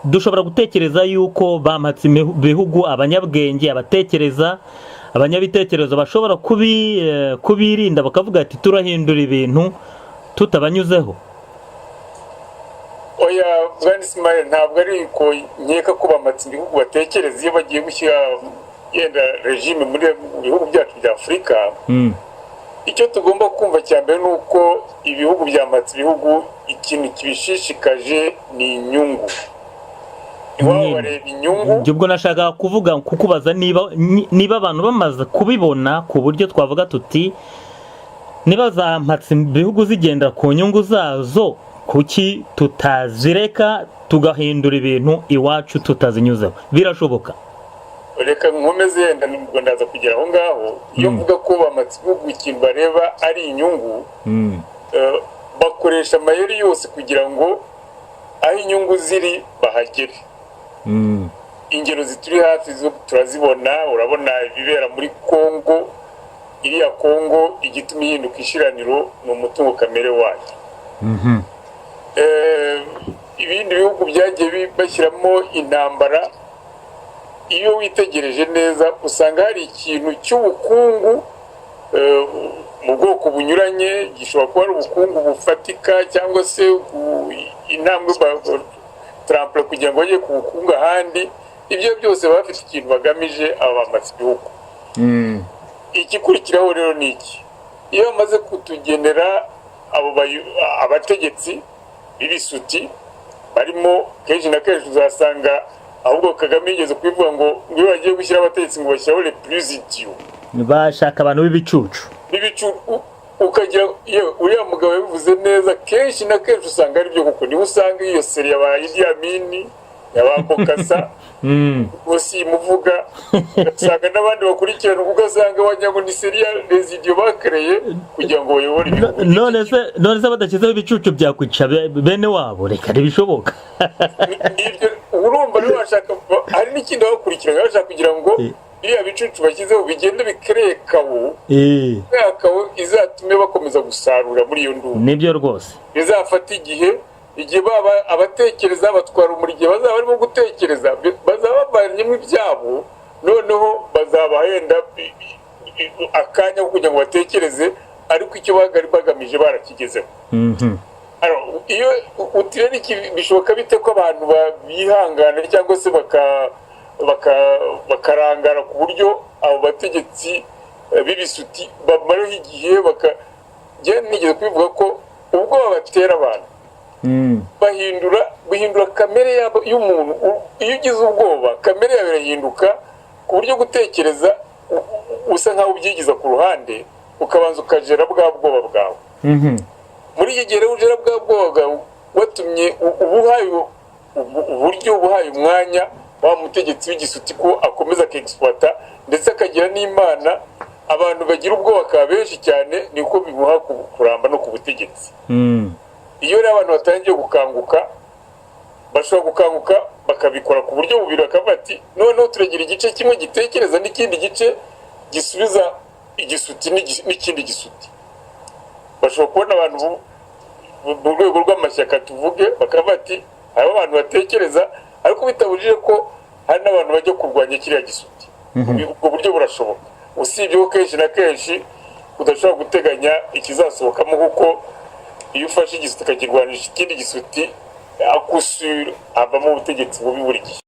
dushobora gutekereza yuko bamatse ibihugu abanyabwenge abatekereza abanyabitekerezo bashobora kubirinda bakavuga ati turahindura ibintu tutabanyuzeho? Oya Bwana Ismail, ntabwo ari ko nkeka ko bamatse ibihugu batekereza iyo bagiye gushyira yenda regime muri bihugu byacu bya Afurika. Icyo tugomba kumva cyane ni uko ibihugu byamatse ibihugu ikintu kibishishikaje ni inyungu. Iwabo bareba inyungu. Ubwo nashaka kuvuga kukubaza niba abantu bamaze kubibona ku buryo twavuga tuti niba zamatse ibihugu zigendera ku nyungu zazo, kuki tutazireka tugahindura ibintu iwacu tutazinyuzeho? Birashoboka? Reka nkomeze yenda nubwo ndaza kugera aho ngaho. Iyo mvuga ko bamatse ibihugu ikintu bareba ari inyungu, bakoresha amayeri yose kugira ngo aho inyungu ziri bahagere. Ingero zituri hafi zo turazibona. Urabona ibibera muri Kongo. Iriya Kongo igituma ihinduka ishiraniro ni umutungo kamere wayo. Ibindi bihugu byagiye bashyiramo intambara, iyo witegereje neza usanga hari ikintu cy'ubukungu mu bwoko bunyuranye, gishobora kuba ari ubukungu bufatika cyangwa se intambwe trample kugira ngo bajye ku bukungu ahandi. Ibyo byose bafite ikintu bagamije abamatse ibihugu. Igikurikiraho rero ni iki? Iyo bamaze kutugenera abategetsi b'ibisuti barimo kenshi na kenshi uzasanga ahubwo Kagame yigeze kubivuga ngo iyo bagiye gushyira abategetsi ngo bashyiraho le plus idiot, bashaka abantu b'ibicucu ukagira uriya mugabo yabivuze neza. Kenshi na kenshi usanga ari byo, kuko niho usanga iyo seri yabaye Idi Amin yabambokasa bose imuvuga, usanga n'abandi bakurikirana ugasanga wagira ngo ni seri ya les idiots bakreye kugira ngo bayobore ibihugu. None se badashyizeho ibicucu byakwica bene wabo? Reka ntibishoboka. Urumva rero bashaka, hari n'ikindi bakurikirana bashaka kugira ngo iriya bicucu bashyizeho bigende bikreye kawo, kawo izatume bakomeza gusarura muri iyo nduru. Nibyo rwose bizafata igihe baba abatekereza batwara umurige, bazaba barimo gutekereza, bazaba bavanyemo ibyabo, noneho bazaba henda akanya kugira ngo batekereze, ariko icyo bagamije barakigezeho. Iyo utirere bishoboka bite ko abantu bihangana cyangwa se bakarangara ku buryo abo bategetsi b'ibisuti bamaraho igihe nigeze kubivuga ko ubwo babatera abantu bahindura kamere y'umuntu. Iyo ugize ubwoba kamere yawe irahinduka ku buryo gutekereza usa nkaho ubyigiza ku ruhande, ukabanza ukagera bwa bwoba bwawe. Muri iki gihe rero ugera bwa bwoba bwawe watumye uburyo ubuhaye umwanya wa mutegetsi w'igisuti ko akomeza akexploita, ndetse akagira n'Imana. Abantu bagira ubwoba bakaba benshi cyane, niko bimuha kuramba no ku butegetsi. Iyo rero abantu batangiye gukanguka, bashobora gukanguka bakabikora ku buryo bubiri, bakavuga ati noneho turagira igice kimwe gitekereza n'ikindi gice gisubiza igisuti n'ikindi gisuti. Bashobora kubona abantu mu rwego rw'amashyaka tuvuge, bakavuga ati aba abantu batekereza, ariko bitabujije ko hari n'abantu bajya kurwanya kiriya gisuti. Ubwo buryo burashoboka, usibye ko kenshi na kenshi udashobora guteganya ikizasohokamo, kuko iyo ufashe igisuti ukakirwanisha ikindi gisuti, akusura avamo ubutegetsi bubi buri gihe.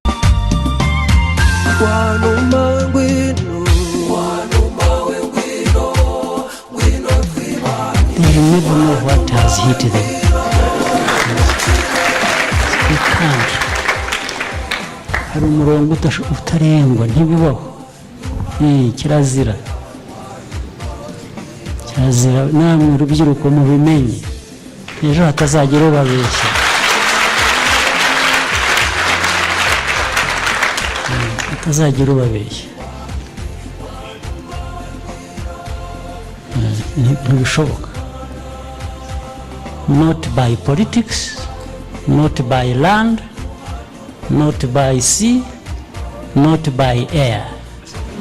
They never know what has hit them. They can't. Hari umurongo utarengwa, ntibibaho. Kirazira. Kirazira, namwe urubyiruko mubimenye, ejo hatazagira babeshya. Hatazagira babeshya. Ntibishoboka. Not by politics, not by land, not by sea, not by air.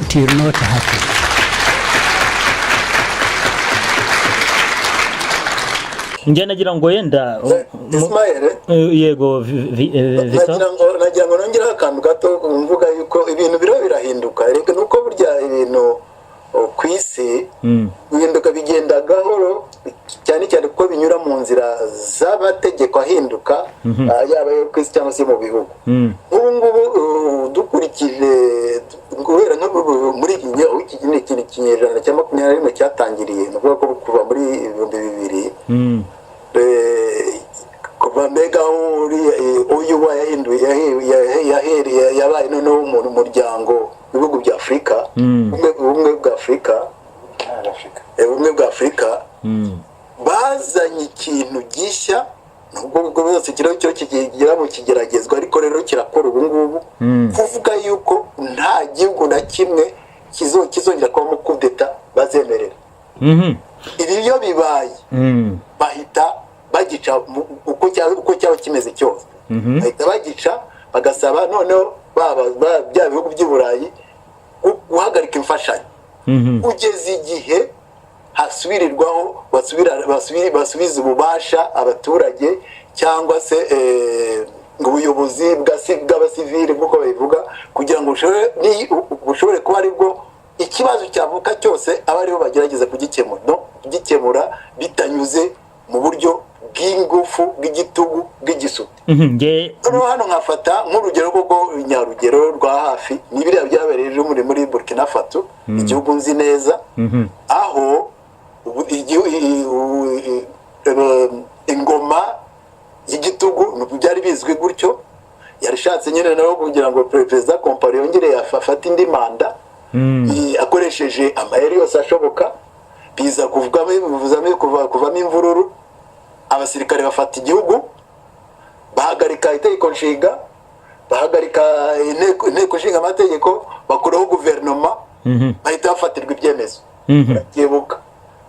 It will not happen. njye nagira ngo yenda Ismael yego nagira ngo nongeraho akantu gato mvuga yuko ibintu biro birahinduka reka nuko burya ibintu ku isi bihinduka bigenda gahoro cyane cyane kuko binyura mu nzira z'amategeko ahinduka yaba yo ku isi cyangwa se mu bihugu ubu ngubu dukurikije guhera nko muri iki kinyejana cya 21 cyatangiriye ni ukuvuga ko kuva muri 2000 kuva mbega uyu yabaye noneho umuntu umuryango w'ibihugu bya Afurika ubumwe bwa Afurika bazanye ikintu gishya nubwo bwose kigera mu kigeragezwa ariko rero kirakora ubu ngubu kuvuga yuko nta gihugu na kimwe kizongera kubamo kudeta bazemerera ibi iyo bibaye bahita bagica uko cyaba kimeze cyose bahita bagica bagasaba noneho bya bihugu by'i Burayi guhagarika imfashanyo kugeza igihe hasubirirwaho basubiza ububasha abaturage cyangwa se ubuyobozi bw'abasivili nk'uko babivuga kugira ngo bushobore kuba aribwo ikibazo cyavuka cyose aba aribo bagerageza kugikemura bitanyuze mu buryo bw'ingufu bw'igitugu bw'igisuti noneho hano nkafata nk'urugero rwo nyarugero rwa hafi ni biriya byabereye ejo muri Burkina Faso igihugu nzi neza aho ingoma y'igitugu byari bizwi gutyo yarishatse nyine nawe kugira ngo perezida Compaoré yongere afate indi manda akoresheje amayeri yose ashoboka biza kuvamo imvururu abasirikare bafata igihugu bahagarika itegeko nshinga bahagarika inteko nshinga amategeko bakuraho guverinoma bahita bafatirwa ibyemezo barakebuka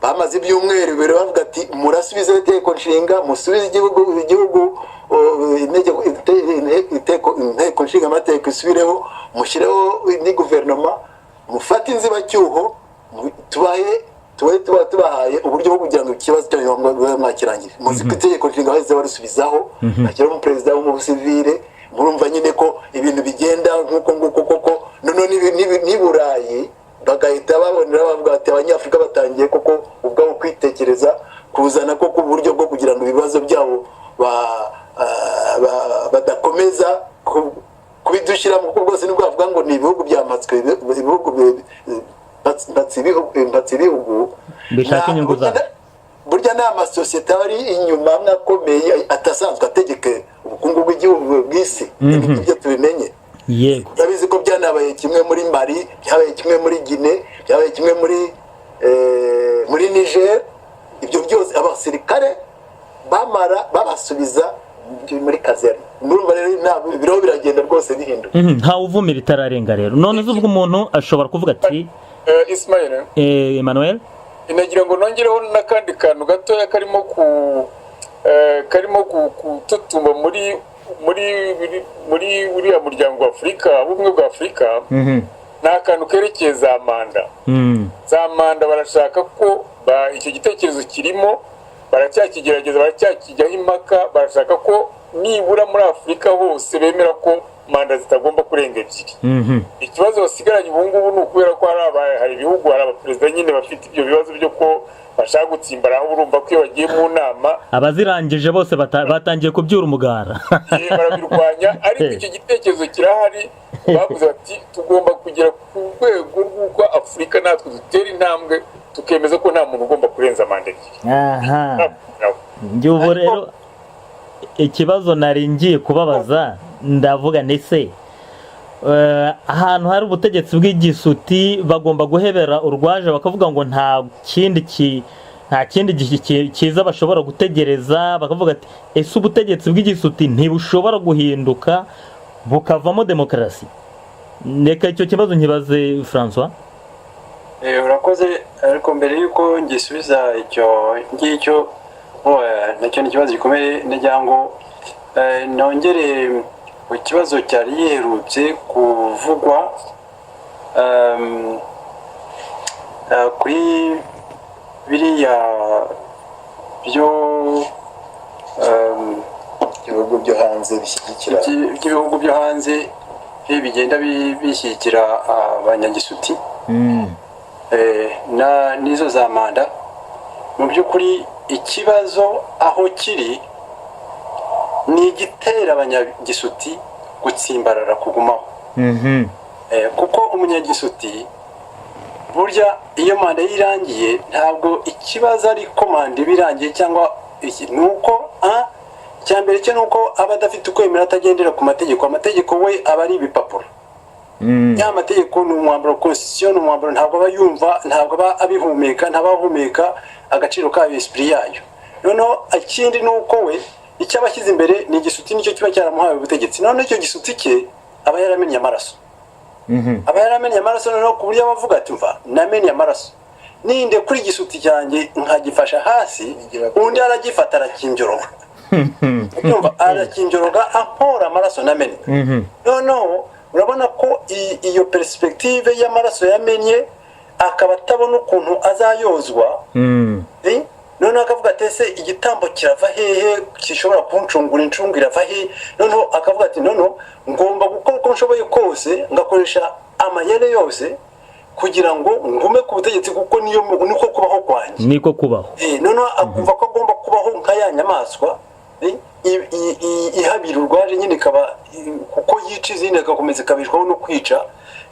bamaze ibyumweru bibiri bavuga ati murasubize itegeko nshinga musubize igihugu inteko nshinga amategeko isubireho mushyireho indi guverinoma mufate inzibacyuho tubahaye uburyo bwo kugira ngo ikibazo cyo mwakirangire muzi ko itegeko nshinga bahise barisubizaho bashyiraho umuperezida w'umusivile murumva nyine ko ibintu bigenda nk'uko koko noneho ni Burayi bagahita babonera bavuga ati abanyafurika batangiye koko ubwabo kwitekereza kuzana koko uburyo bwo kugira ngo ibibazo byabo badakomeza kubidushyira mu kuko bwose nibwo bavuga ngo ni ibihugu byamatswe ibihugu bishaka inyungu zabo burya ni amasosiyete ari inyuma mwakomeye atasanzwe ategeke ubukungu bw'igihugu bw'isi ibyo tubimenye yego urabizi ko byanabaye kimwe muri Mali byabaye kimwe muri Guinea byabaye kimwe muri Niger ibyo byose abasirikare babasubiza muri kazerne murumva rero biro biragenda rwose bihinduka nta uvumira itararenga rero none uvuga umuntu ashobora kuvuga ati Ismael Emmanuel inagira ngo nongereho n'akandi kantu gatoya karimo gututuma muri uriya muryango wa Afurika ubumwe bwa Afurika ni akantu kerekeye za manda barashaka ko icyo gitekerezo kirimo baracyakigerageza baracyakijyaho impaka barashaka ko nibura muri Afurika hose bemera ko manda zitagomba kurenga ebyiri ikibazo basigaranye ubu ngubu ni ukubera ko hari ibihugu hari abaperezida nyine bafite ibyo bibazo byo ko bashaka gutsimbara aho urumva ko iyo bagiye mu nama abazirangije bose batangiye kubyura umugara barabirwanya ariko icyo gitekerezo kirahari bavuze bati tugomba kugera ku rwego rw'uko Afurika natwe dutera intambwe tukemeza ko nta muntu ugomba kurenza manda ebyiri ubu rero ikibazo nari ngiye kubabaza ndavuga ndetse ahantu hari ubutegetsi bw'igisuti bagomba guhebera urwaje bakavuga ngo nta kindi cyiza bashobora gutegereza bakavuga ati ese ubutegetsi bw'igisuti ntibushobora guhinduka bukavamo demokarasi reka icyo kibazo nkibaze François urakoze ariko mbere y'uko ngisubiza icyo ngicyo nacyo ni ikibazo gikomeye nagira ngo nongere ku kibazo cyari giherutse kuvugwa kuri biriya byo ibihugu byo hanze bishyigikira by'ibihugu byo hanze bigenda bishyigikira abanyagisuti n'izo za manda mu by'ukuri ikibazo aho kiri ni igitera abanyagisuti gutsimbarara kugumaho kuko umunyagisuti burya iyo manda yirangiye ntabwo ikibazo ari ko manda ibirangiye cyangwa ni uko icya mbere cyo ni uko aba adafite ukwemera atagendera ku mategeko amategeko we aba ari ibipapuro ya mategeko ni umwambaro constitution ni umwambaro ntabwo aba yumva ntabwo aba abihumeka ntabahumeka agaciro kayo esprit yayo noneho ikindi ni uko we icyo aba ashyize imbere ni igisuti nicyo kiba cyaramuhaye ubutegetsi noneho icyo gisuti cye aba yaramennye amaraso aba yaramennye amaraso noneho ku buryo abavuga ati mva namennye amaraso ninde kuri igisuti cyanjye nkagifasha hasi undi aragifata arakinjoroga arakinjoroga ampora amaraso namennye noneho urabona ko iyo perspective y'amaraso yamenye akaba atabona ukuntu azayozwa noneho akavuga ati ese igitambo kirava hehe gishobora kuncungura incungu irava hehe noneho akavuga ati noneho ngomba gukora uko nshoboye kose ngakoresha amayere yose kugira ngo ngume ku butegetsi kuko niko kubaho kwanjye niko kubaho noneho akumva ko agomba kubaho nka ya nyamaswa ihabira urwaje nyine ikaba kuko yica izindi igakomeza ikabishwaho no kwica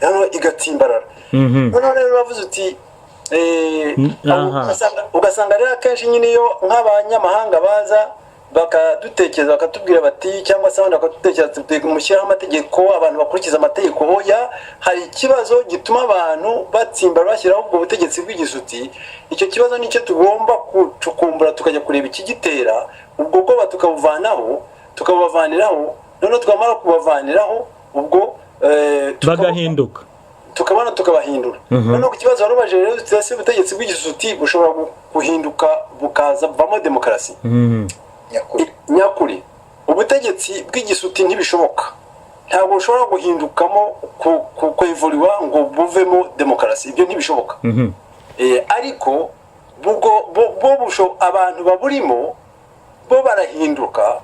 noneho igatsimbarara noneho rero uravuze uti ugasanga rero akenshi nyine iyo nk'abanyamahanga baza bakadutekereza bakatubwira bati cyangwa se abandi bakadutekereza mushyiraho amategeko abantu bakurikiza amategeko oya hari ikibazo gituma abantu batsimbara bashyiraho ubwo butegetsi bw'igisuti icyo kibazo nicyo tugomba gucukumbura tukajya kureba ikigitera ubwo bwoba tukabubavaniraho noneho twamara kubavaniraho ubwo bagahinduka tukabona tukabahindura noneho ku kibazo warubaje rero ese ubutegetsi bw'igisuti bushobora guhinduka bukaza buvamo demokarasi nyakuri ubutegetsi bw'igisuti ntibishoboka ntabwo bushobora guhindukamo kwevuriwa ngo buvemo demokarasi ibyo ntibishoboka ariko abantu baburimo bo barahinduka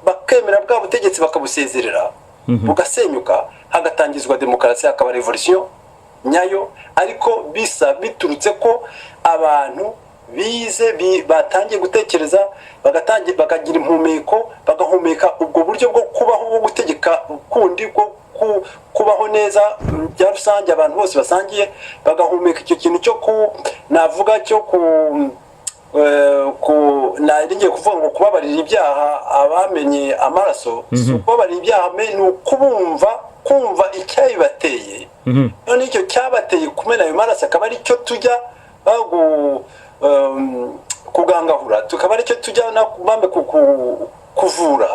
bakemera bwa butegetsi bakabusezerera bugasenyuka hagatangizwa demokarasi hakaba revolution nyayo ariko biturutse ko abantu bize batangiye gutekereza bakagira impumeko bagahumeka ubwo buryo bwo kubaho bwo gutegeka kundi bwo kubaho neza bya rusange abantu bose basangiye bagahumeka icyo kintu cyo navuga cyo ngiye kuvuga ngo kubabarira ibyaha abamenye amaraso kubabarira ibyaha ni kumva icyabibateye none icyo cyabateye kumena ayo maraso akaba ari cyo tujya kugangahura tukaba ari cyo tujya kuvura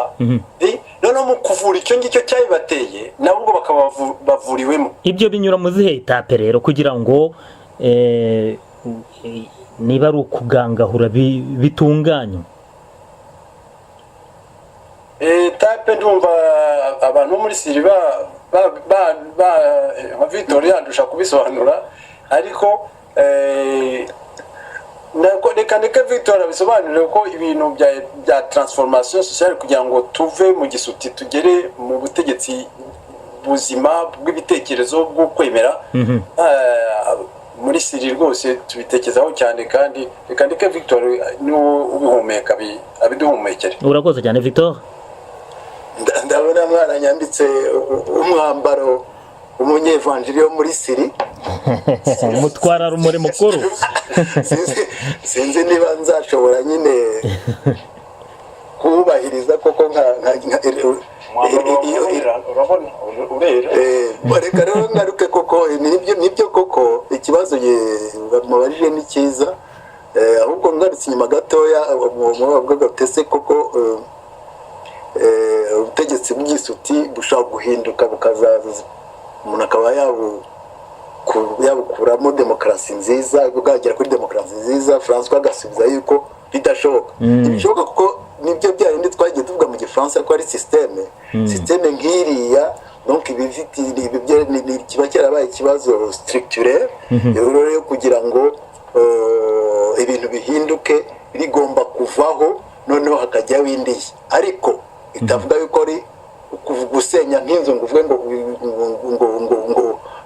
noneho mu kuvura icyo ngicyo cyabibateye nabo ubwo bakaba bavuriwemo ibyo binyura mu zihe etape rero kugira ngo niba ari ukugangahura bitunganywa etape ndumva abantu bo muri siri Victor yandusha kubisobanura ariko reka Victor abisobanurire ko ibintu bya transformation sociale kugira ngo tuve mu gisuti tugere mu butegetsi buzima bw'ibitekerezo bwo kwemera muri siri rwose tubitekezaho cyane kandi reka Victor niwo ubihumeka abiduhumekere urakoze cyane Victor ndabona mwana nyambitse umwambaro umunyevanjiri wo muri siri umutwara rumuri mukuru sinzi niba nzashobora nyine kubahiriza koko reka rero ngaruke koko nibyo koko ikibazo mubajije ni cyiza ahubwo ngarutse inyuma gatoya bavuga gatese koko ubutegetsi bw'igisuti bushobora guhinduka bukazaza umuntu akaba yabukuramo demokarasi nziza bwagera kuri demokarasi nziza François agasubiza yuko bidashoboka ntibishoboka kuko nibyo bya bindi twagiye tuvuga mu gifaransa ko ari systeme nk'iriya donc kiba cyarabaye ikibazo structurel rero kugira ngo ibintu bihinduke rigomba kuvaho noneho hakajyaho indishyi ariko itavuga yuko ari gusenya nk'inzu ngo uvuge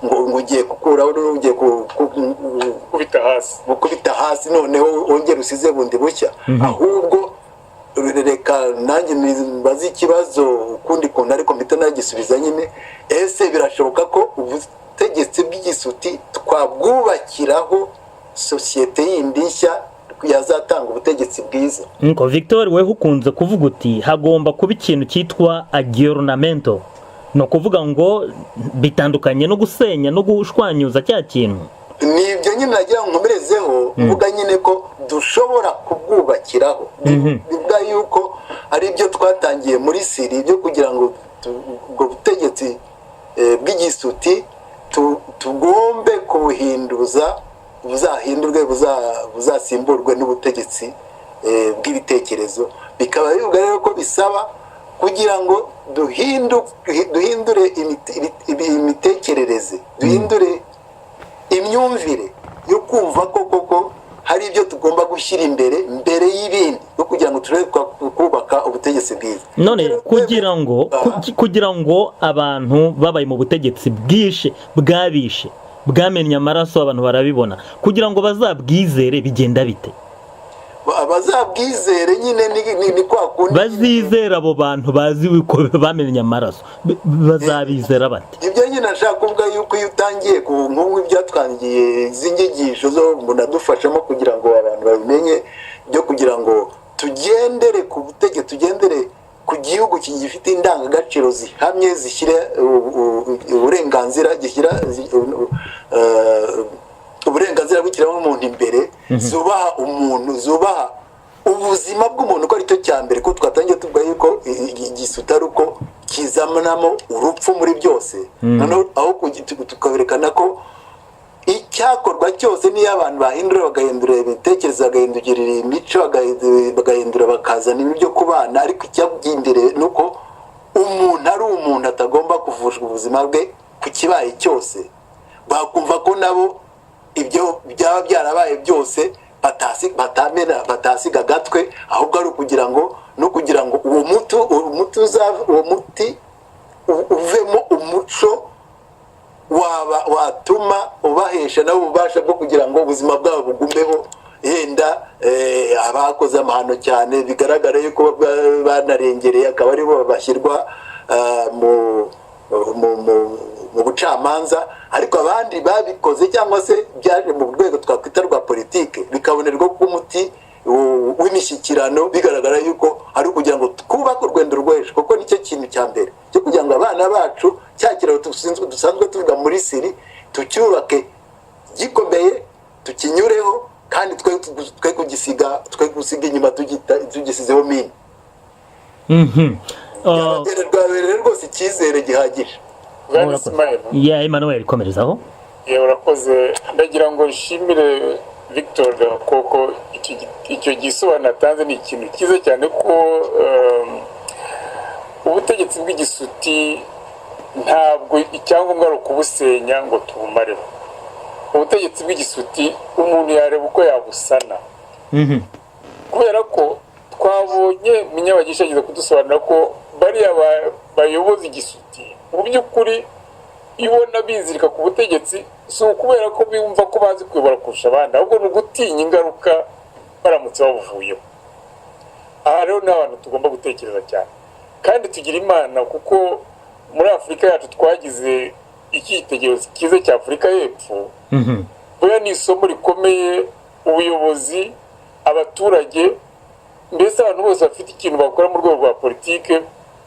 ngo ugiye gukuraho ugiye gukubita hasi noneho wongera usize bundi bushya ahubwo reka nanjye mbaze ikibazo ukundi kuntu ariko mpita nagisubiza nyine ese birashoboka ko ubutegetsi bw'igisuti twabwubakiraho sosiyete yindi nshya yazatanga ubutegetsi bwiza nko Victor weho ukunze kuvuga uti hagomba kuba ikintu cyitwa aggiornamento no kuvuga ngo bitandukanye no gusenya no gushwanyuza cya kintu nibyo nyine nagira ngo nkomerezeho mvuga nyine ko dushobora kubwubakiraho bivuga yuko ari byo twatangiye muri Siri byo kugira ngo ubwo butegetsi bw'igisuti tugombe kubuhinduza buzahindurwe buzasimburwe n'ubutegetsi bw'ibitekerezo bikaba bivuga rero ko bisaba kugira ngo duhindure imitekerereze duhindure imyumvire yo kumva ko koko hari ibyo tugomba gushyira mbere y'ibindi no kugira ngo turebe kubaka ubutegetsi bwiza none kugira ngo abantu babaye mu butegetsi bwabishe bwamenye amaraso abantu barabibona kugira ngo bazabwizere bigenda bite bazabwizere nyine ni kwa kundi bazizera abo bantu bazi ko bamenye amaraso bazabizera bate ibyo nyine nashaka kuvuga yuko iyo utangiye ku nk'ubu ibyatwangiye z'inyigisho zo munadufashamo kugira ngo abantu babimenye byo kugira ngo tugendere ku butegetsi tugendere ku gihugu gifite indangagaciro zihamye zishyira uburenganzira gishyira uburenganzira bw'ikiremwa muntu imbere zubaha umuntu zubaha ubuzima bw'umuntu ko ari cyo cya mbere ko twatangiye tuvuga yuko igisuta ari uko kizamanamo urupfu muri byose noneho aho tukaberekana ko icyakorwa cyose niyo abantu bahindura bagahindura ibitekerezo bagahindurira imico bagahindura bakazana ibyo kubana ariko icyabyimbere ni uko umuntu ari umuntu atagomba kuvujwa ubuzima bwe ku kibaye cyose bakumva ko nabo ibyo byaba byarabaye byose batasiga agatwe ahubwo ari ukugira ngo uwo muti uvemo umuco watuma ubahesha nabo ububasha bwo kugira ngo ubuzima bwabo bugumeho yenda abakoze amahano cyane bigaragara yuko banarengereye akaba aribo bashyirwa mu bucamanza ariko abandi babikoze cyangwa se byaje mu rwego twakwita rwa politike bikabonerwa ko umuti w'imishyikirano bigaragara yuko ari ukugira ngo twubake urwendo rw'ejo kuko nicyo kintu cya mbere cyo kugira ngo abana bacu cya kiraro dusanzwe tuvuga muri Siri tucyubake gikomeye tukinyureho kandi twe gusiga inyuma tugisizeho mine rwabereye rwose icyizere gihagije ya Emmanuel komerezaho urakoze ndagira ngo nshimire Victor koko icyo gisobanuro atanze ni ikintu cyiza cyane ko ubutegetsi bw'igisuti ntabwo icyangombwa ari ukubusenya ngo tubumareho ubutegetsi bw'igisuti umuntu yareba uko yabusana kubera ko twabonye Munyabagisha agize kudusobanura ko bariya bayoboza igisuti mu by'ukuri ibona bizirika ku butegetsi si ukubera ko bumva ko bazi kuyobora kurusha abandi ahubwo ni ugutinya ingaruka baramutse babuvuyeho aha rero ni abantu tugomba gutekereza cyane kandi tugira imana kuko muri Afurika yacu twagize icyitegererezo cyiza cya Afurika y'Epfo buriya ni isomo rikomeye ubuyobozi abaturage mbese abantu bose bafite ikintu bakora mu rwego rwa politike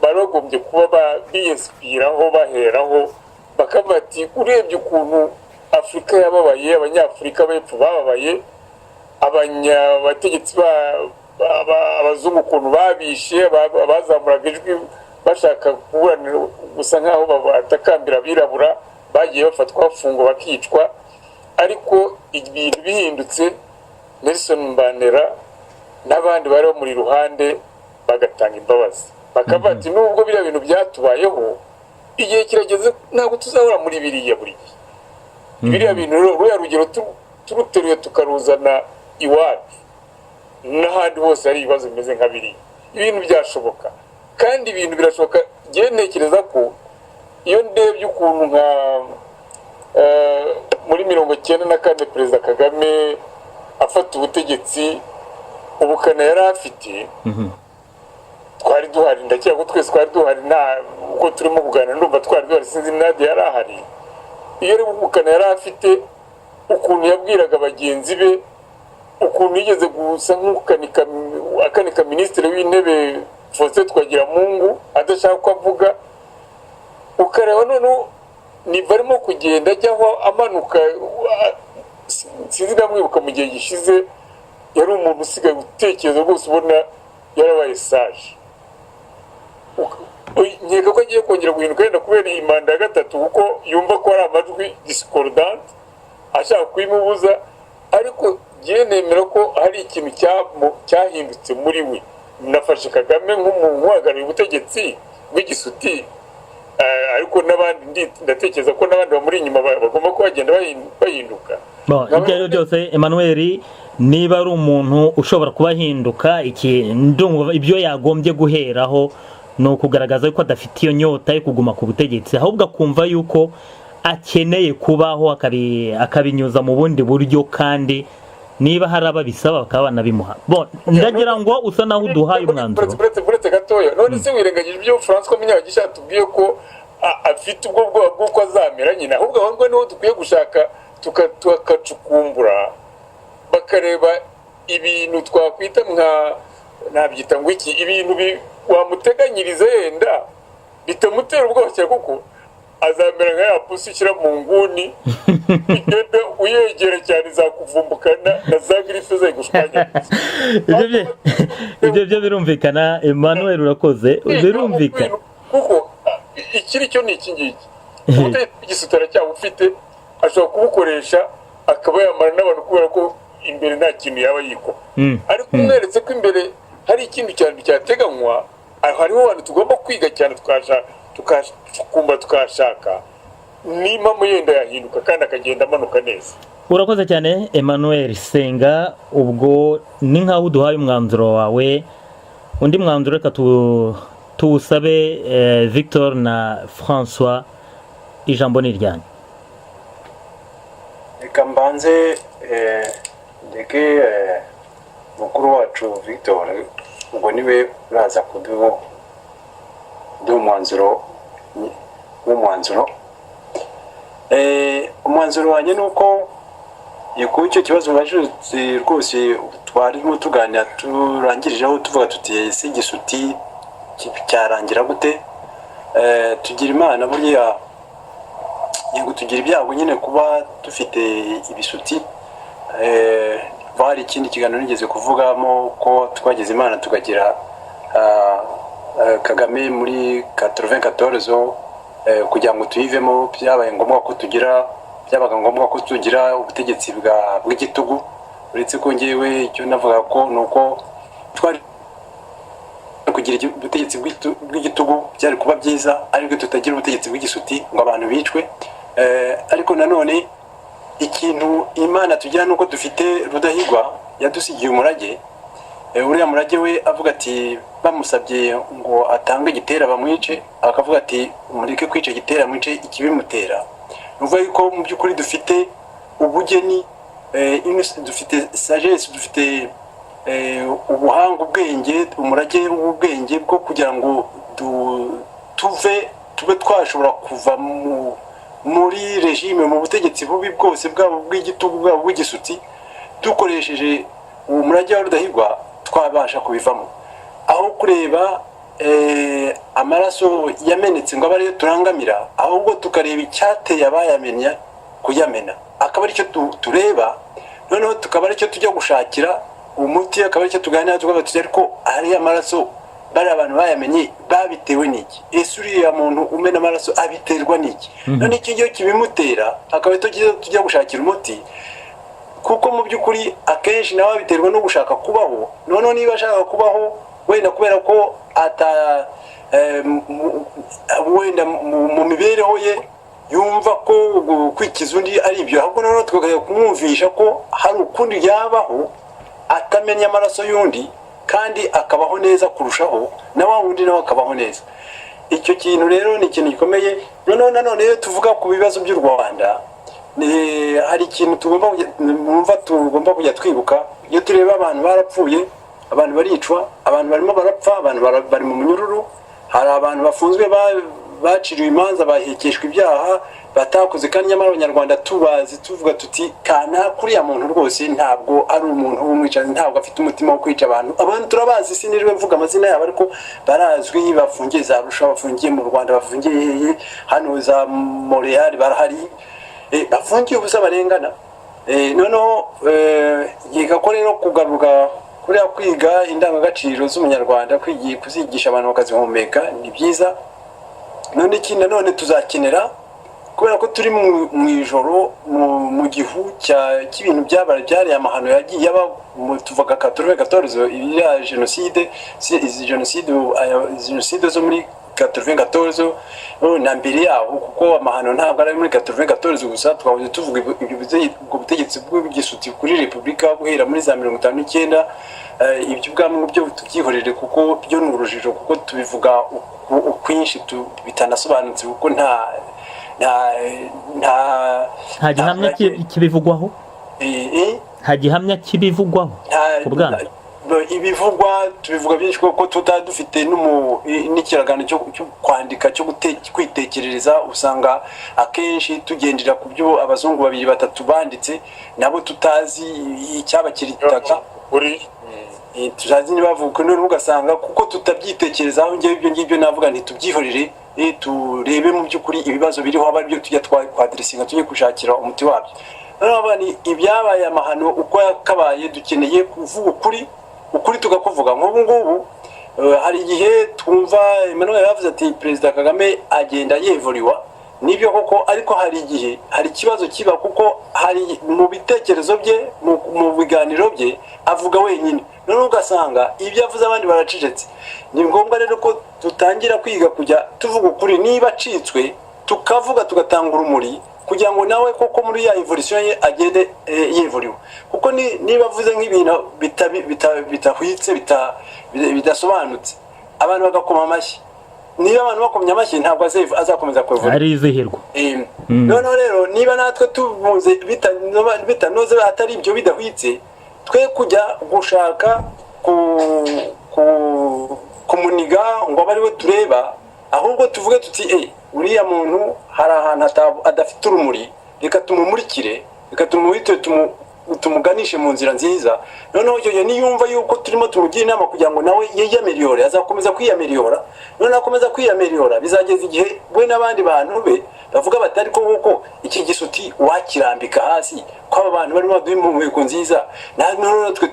bari bagombye kuba biyesipiraho baheraho bakavuga ati urebye ukuntu Afurika yababaye abanyafurika b'Epfo bababaye abategetsi abazungu ukuntu babishe bazamuraga ijwi bashaka kuburanira gusa nk'aho batakambira abirabura bagiye bafatwa bafungwa bakicwa ariko ibintu bihindutse Nelson Mandela n'abandi bari bamuri ruhande bagatanga imbabazi bakavuga ati nubwo biriya bintu byatubayeho igihe kirageze ntabwo tuzahora muri biriya buri gihe biriya bintu ruriya rugero turuteruye tukaruzana iwacu n'ahandi hose hari ibibazo bimeze nka biriya ibintu byashoboka kandi ibintu birashoboka ngewe ntekereza ko iyo ndebye ukuntu nka muri 1994 perezida Kagame afata ubutegetsi ubukana yari afite twari duhari ndakeka ko twese twari duhari uko turimo kuganira ndumva twari duhari sinzi Nadia yari ahari iyo ari ubukana yari afite ukuntu yabwiraga bagenzi be ukuntu yigeze gusa nk'ukanika minisitiri w'intebe Faustin Twagiramungu adashaka ko avuga ukareba none niba arimo kugenda ajyaho amanuka sinzi ndamwibuka mu gihe gishize yari umuntu usigaye gutekereza rwose ubona yarabaye sage nkeka ko agiye kongera guhinduka yenda kubera iyi manda ya gatatu kuko yumva ko hari amajwi discordant ashaka kuyimubuza ariko ngiye nemera ko hari ikintu cyahindutse muri we nafashe Kagame nk'umuntu uhagarariye ubutegetsi bw'igisuti ariko n'abandi ndatekereza ko n'abandi bamuri inyuma bagomba ko bagenda bahinduka ibyo ari byo byose Emmanuel niba ari umuntu ushobora kubahinduka ibyo yagombye guheraho ni ukugaragaza ko adafite iyo nyota yo kuguma ku butegetsi ahubwo akumva yuko akeneye kubaho akabinyuza mu bundi buryo kandi niba hari ababisaba bakaba banabimuha ndagira ngo usa naho uduhaye umwanzuro uretse gatoya none se wirengagije ibyo François Munyabagisha atubwiye ko afite ubwo bwoba bw'uko azamera nyine ahubwo ahubwo niho dukwiye gushaka tukacukumbura bakareba ibintu twakwita nabyita ngo iki ibintu wamuteganyiriza yenda bitamutera ubwoba cyane kuko azamera nka ya pusi ishyira mu nguni ugenda uyegera cyane zakuvumbukana na za girife zayigushwanyiriza ibyo birumvikana Emmanuel urakoze birumvikana kuko ikiri cyo ni iki ngiki igisutara cyawe ufite ashobora kubukoresha akaba yamara n'abantu kubera ko imbere nta kintu yaba yikora ariko umweretse ko imbere hari ikindi cyane cyateganywa hariho abantu tugomba kwiga cyane tukashaka n'impamvu yenda yahinduka kandi akagenda amanuka neza urakoze cyane Emmanuel Senga ubwo ni nkaho uduhaye umwanzuro wawe undi mwanzuro reka tuwusabe Victor na François ijambo ni iryanyu reka mbanze ndeke mukuru wacu Victor ubwo niwe uraza kuduha umwanzuro umwanzuro wanjye ni uko ku icyo kibazo bajutse rwose twarimo tuganira turangirijeho tuvuga tuti ese igisuti cyarangira gute tugira imana buriya yego tugira ibyago nyine kuba dufite ibisuti hari ikindi kiganiro nigeze kuvugamo ko twagize imana tukagira Kagame muri 94 kugira ngo tuyivemo byabaga ngombwa ko tugira ubutegetsi bw'igitugu uretse ko ngewe icyo navuga ko nuko twari kugira ubutegetsi bw'igitugu byari kuba byiza ariko tutagira ubutegetsi bw'igisuti ngo abantu bicwe ariko nanone ikintu imana tugira nuko dufite Rudahigwa yadusigiye umurage uriya murage we avuga ati bamusabye ngo atange igitera bamwice akavuga ati mureke kwica igitera mwice ikibimutera nuvuga yuko mu by'ukuri dufite ubugeni dufite sagesse dufite ubuhanga ubwenge umurage w'ubwenge bwo kugira ngo tube twashobora kuva muri regime mu butegetsi bubi bwose bwabo bw'igitugu bwabo bw'igisuti dukoresheje uwo murage wa Rudahigwa twabasha kubivamo aho kureba amaraso yamenetse ngo abariyo turangamira ahubwo tukareba icyateye abayamenya kuyamena akaba aricyo tureba noneho tukaba aricyo tujya gushakira umuti akaba aricyo tuganira tukavuga tuti ariko ari amaraso bari abantu bayamenye babitewe n'iki ese uriya muntu umena amaraso abiterwa n'iki none iki gihe kibimutera akaba tujya gushakira umuti kuko mu by'ukuri akenshi nawe abiterwa no gushaka kubaho noneho niba ashaka kubaho wenda kubera ko wenda mu mibereho ye yumva ko kwikiza undi ari ibyo ahubwo noneho tukajya kumwumvisha ko hari ukundi yabaho atamenya amaraso y'undi kandi akabaho neza kurushaho na wa wundi nawe akabaho neza. Icyo kintu rero ni ikintu gikomeye. Nanone iyo tuvuga ku bibazo by'u Rwanda hari ikintu tugomba kujya twibuka. Iyo tureba abantu barapfuye, abantu baricwa, abantu barimo barapfa, abantu bari mu munyururu, hari abantu bafunzwe baciriwe imanza bahekeshwa ibyaha batakoze, kandi nyamara abanyarwanda tubazi tuvuga tuti kana kuriya muntu rwose ntabwo ari umuntu w'umwicanyi, ntabwo afite umutima wo kwica abantu turabazi, sinirwe mvuga amazina yabo ariko barazwi, bafungiye za Arusha, bafungiye mu Rwanda, bafungiye hano za Montreal, barahari bafungiye ubusa barengana. Noneho yiga ko rero kugaruka kuriya kwiga indangagaciro z'umunyarwanda, kuzigisha abantu bakazihumeka ni byiza. None iki nanone tuzakenera, kubera ko turi mu ijoro mu gihu cy'ibintu byari amahano yagiye yaba tuvuga 94 ya jenoside zo muri 94 na mbere yaho, kuko amahano ntabwo ari muri 94 gusa. Twavuze tuvuga ubwo butegetsi bw'igisuti kuri repubulika guhera muri za 59. Ibyo ubwami byo tubyihorere kuko byo ni urujijo, kuko tubivuga ukwinshi bitanasobanutse, kuko nta gihamya kibivugwaho, nta gihamya kibivugwaho ku bwana ibivugwa. Tubivuga byinshi kuko tutari dufite n'ikiragano cyo kwandika, cyo kwitekerereza. Usanga akenshi tugendera ku byo abazungu 2-3 banditse, nabo tutazi icyaba kiritaka tuzazi nibavuga. None ugasanga kuko tutabyitekerezaho, ibyo ngibyo navuga ntitubyihorere, turebe mu by'ukuri ibibazo biriho, aba byo tujya twadresinga, tujye gushakira umuti wabyo. None ibyabaye amahano uko yakabaye, dukeneye kuvuga ukuri tugakuvuga. Nk'ubu ngubu hari igihe twumva Emmanuel yavuze ati Perezida Kagame agenda yevuriwa, nibyo koko, ariko hari igihe hari ikibazo kiba, kuko hari mu bitekerezo bye, mu biganiro bye avuga wenyine. None ugasanga ibyo avuze abandi baracecetse. Ni ngombwa rero ko dutangira kwiga kujya tuvuga ukuri, niba acitswe tukavuga, tugatanga urumuri, kugira ngo nawe koko muri ya evolution ye agende yevuriwe. Kuko niba avuze nk'ibintu bitahwitse, bidasobanutse, abantu bagakoma amashyi, niba abantu bakomye amashyi ntabwo azakomeza kwevura, arizihirwa. Noneho rero niba natwe tuvuze bitanoze, atari ibyo bidahwitse, twe kujya gushaka kumuniga ngo abe ariwe tureba, ahubwo tuvuge tuti uriya muntu hari ahantu adafite urumuri, reka tumumurikire, reka tumuhite tumuganishe mu nzira nziza. Noneho icyo niyumva yuko turimo tumugira inama kugira ngo nawe yiyameliyore, azakomeza kwiyameliyora. None akomeza kwiyameliyora, bizageza igihe we n'abandi bantu be bavuga bati ariko kuko iki gisuti wakirambika hasi, ko aba bantu barimo baduha impumeko nziza, none twe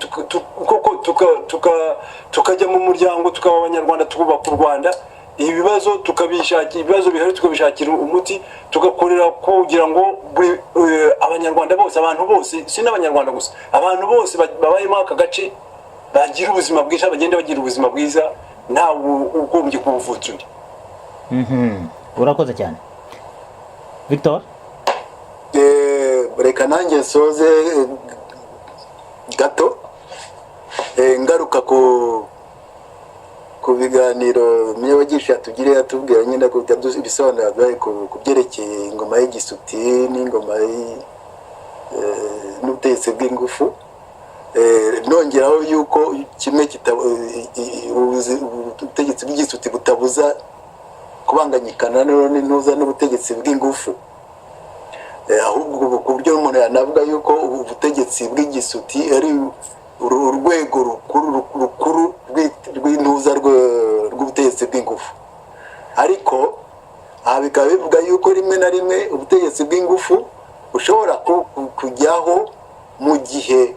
tukajya mu muryango, tukaba abanyarwanda, tukubaka u Rwanda, ibibazo tukabishakira, ibibazo bihari tukabishakira umuti, tugakorera kugira ngo abanyarwanda bose, abantu bose, si n'abanyarwanda gusa, abantu bose babayemo aka gace bagira ubuzima bwiza, bagenda bagira ubuzima bwiza, ntawe ugombye kubuvutsa undi. Urakoze cyane Victor. Reka nanjye nsoze gato ngaruka ku biganiro myebagisha tugire yatubwira nyine ko ibisobanuro ku byerekeye ingoma y'igisuti n'ingoma n'ubutegetsi bw'ingufu. Nongeraho yuko kimwe ubutegetsi bw'igisuti butabuza kubanganyikana n'intuza n'ubutegetsi bw'ingufu, ahubwo ku buryo umuntu yanavuga yuko ubutegetsi bw'igisuti ari urwego rukuru rw'intuza rw'ubutegetsi bw'ingufu. Ariko aha bikaba bivuga yuko rimwe na rimwe ubutegetsi bw'ingufu bushobora kujyaho mu gihe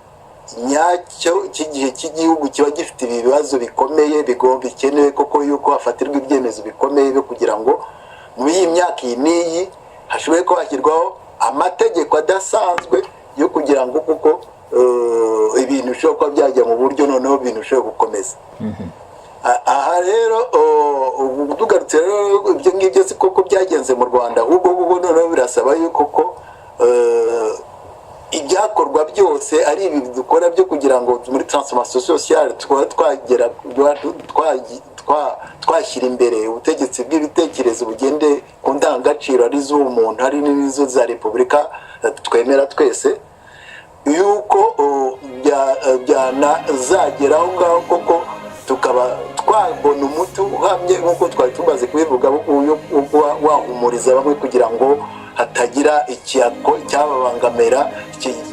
nyacyo cy'igihe cy'igihugu kiba gifite ibibazo bikomeye bikenewe koko yuko hafatirwa ibyemezo bikomeye byo kugira ngo muri iyi myaka iyi n'iyi hashobore ko hashyirwaho amategeko adasanzwe yo kugira ngo kuko ibintu bishobora kuba byajya mu buryo, noneho ibintu bishobora gukomeza. Aha rero tugarutse rero ibyo ngibyo si koko byagenze mu Rwanda, ahubwo noneho birasaba yuko ibyakorwa byose ari ibi dukora byo kugira ngo muri transformation sociale twagera twashyira imbere ubutegetsi bw'ibitekerezo bugende ku ndangagaciro ari z'umuntu ari n'izo za repubulika twemera twese yuko byanazageraho ngaho koko tukaba twabona umuti uhamye nk'uko twari tumaze kubivuga wahumuriza bamwe kugira ngo hatagira cyababangamira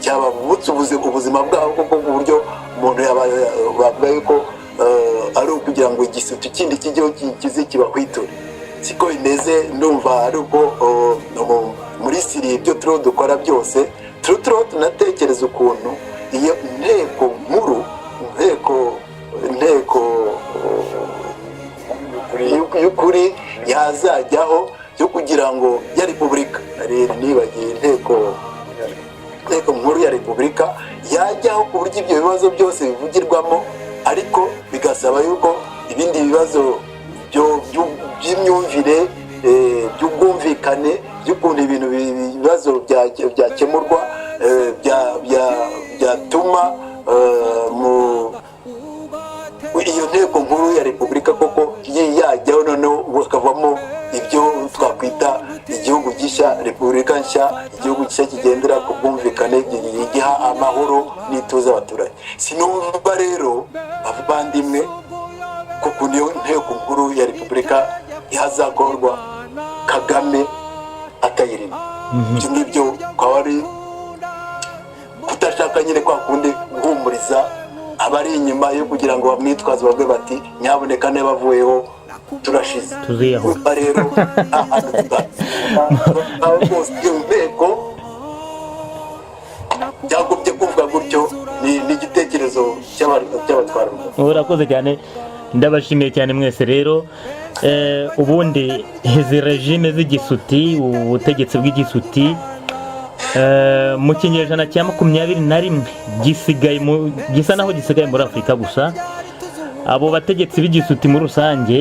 cyabavutse ubuzima bwabo kuko ku buryo umuntu bavuga yuko ari ukugira ngo igisutu kindi kijyeho kize kibahwiture siko bimeze ndumva ari uko muri siri ibyo turiho dukora byose turiho tunatekereza ukuntu iyo nteko nkuru inteko y'ukuri yazajyaho yo kugira ngo ya repubulika nibagiye inteko nkuru ya repubulika yajyaho ku buryo ibyo bibazo byose bivugirwamo ariko bigasaba yuko ibindi bibazo by'imyumvire by'ubwumvikane by'ukuntu ibintu ibibazo byakemurwa byatuma iyo nteko nkuru ya repubulika koko yajyaho noneho bakavamo ibyo twakwita igihugu gishya repubulika nshya igihugu gishya kigendera ku bwumvikane giha amahoro n'ituze abaturage sinumva rero abavandimwe kuko niyo nteko nkuru ya repubulika yazakorwa Kagame atayirimo ibyo ngibyo kwaba ari kudashaka nyine kwa kundi guhumuriza abari inyuma yo kugira ngo bamwitwaze bavuge bati nyaboneka ne bavuyeho turashize tuziyahura rero aho bose iyo nteko byagobye kuvuga gutyo ni igitekerezo cy'abatwara urakoze cyane ndabashimiye cyane mwese rero ubundi izi regime z'igisuti ubutegetsi bw'igisuti mu kinyejana cya 21 gisa naho gisigaye muri Afurika gusa abo bategetsi b'igisuti muri rusange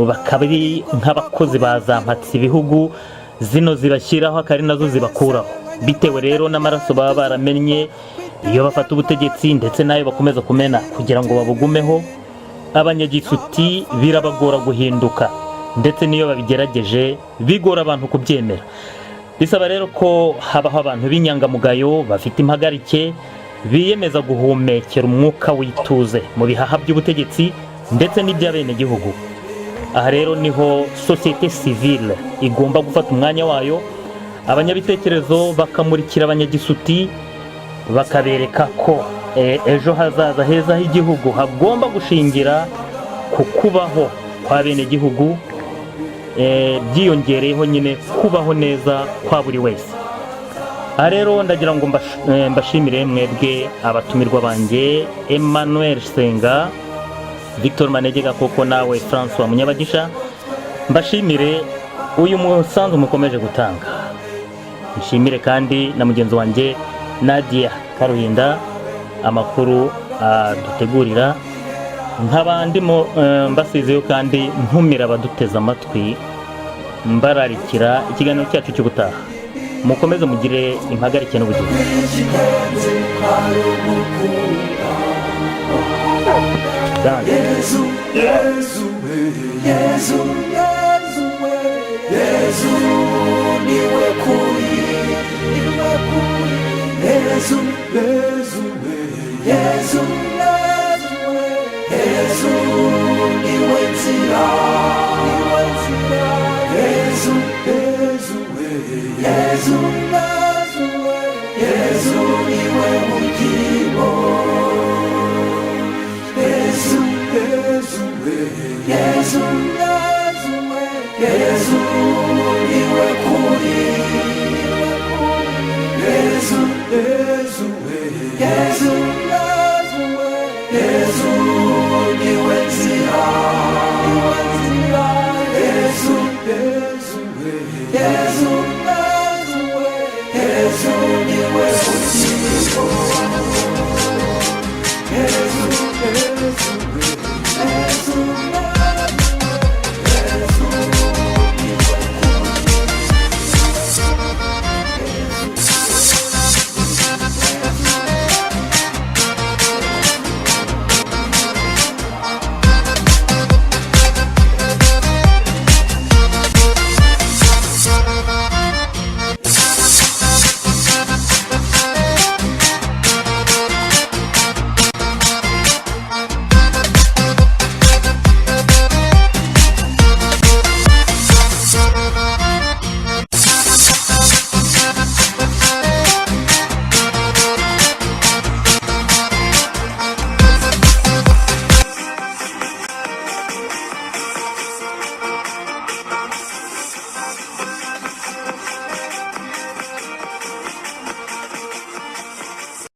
bakaba ari nk'abakozi bazampatse ibihugu zino zibashyiraho akari nazo zibakuraho bitewe rero n'amaraso baba baramenye iyo bafata ubutegetsi ndetse nayo bakomeza kumena kugira ngo babugumeho abanyagisuti birabagora guhinduka ndetse niyo babigerageje bigora abantu kubyemera bisaba rero ko habaho abantu b'inyangamugayo bafite impagarike biyemeza guhumekera umwuka wituze mu bihaha by'ubutegetsi ndetse n'iby'abenegihugu aha rero niho societe civile igomba gufata umwanya wayo abanyabitekerezo bakamurikira abanyagisuti bakabereka ko ejo hazaza heza h'igihugu hagomba gushingira ku kubaho kwa benegihugu byiyongereyeho nyine kubaho neza kwa buri wese aha rero ndagira ngo mbashimire mwebwe abatumirwa banjye Emmanuel Senga Victor Manegeka koko nawe François Munyabagisha mbashimire uyu musanzu mukomeje gutanga nshimire kandi na mugenzi wanjye Nadia Karuhinda amakuru dutegurira nk'abandi mbasizeyo kandi ntumira abaduteza amatwi mbararikira ikiganiro cyacu cy'ubutaha mukomeze mugire impagarike n'ubugingo Yesu Yesu Yesu Yesu niwe kuri Yesu Yesu Yesu Yesu niwe nzira Yesu Yesu Yesu Yesu niwe bugingo Yesu Yesu Yesu Yesu niwe kuri Yesu Yesu Yesu Yesu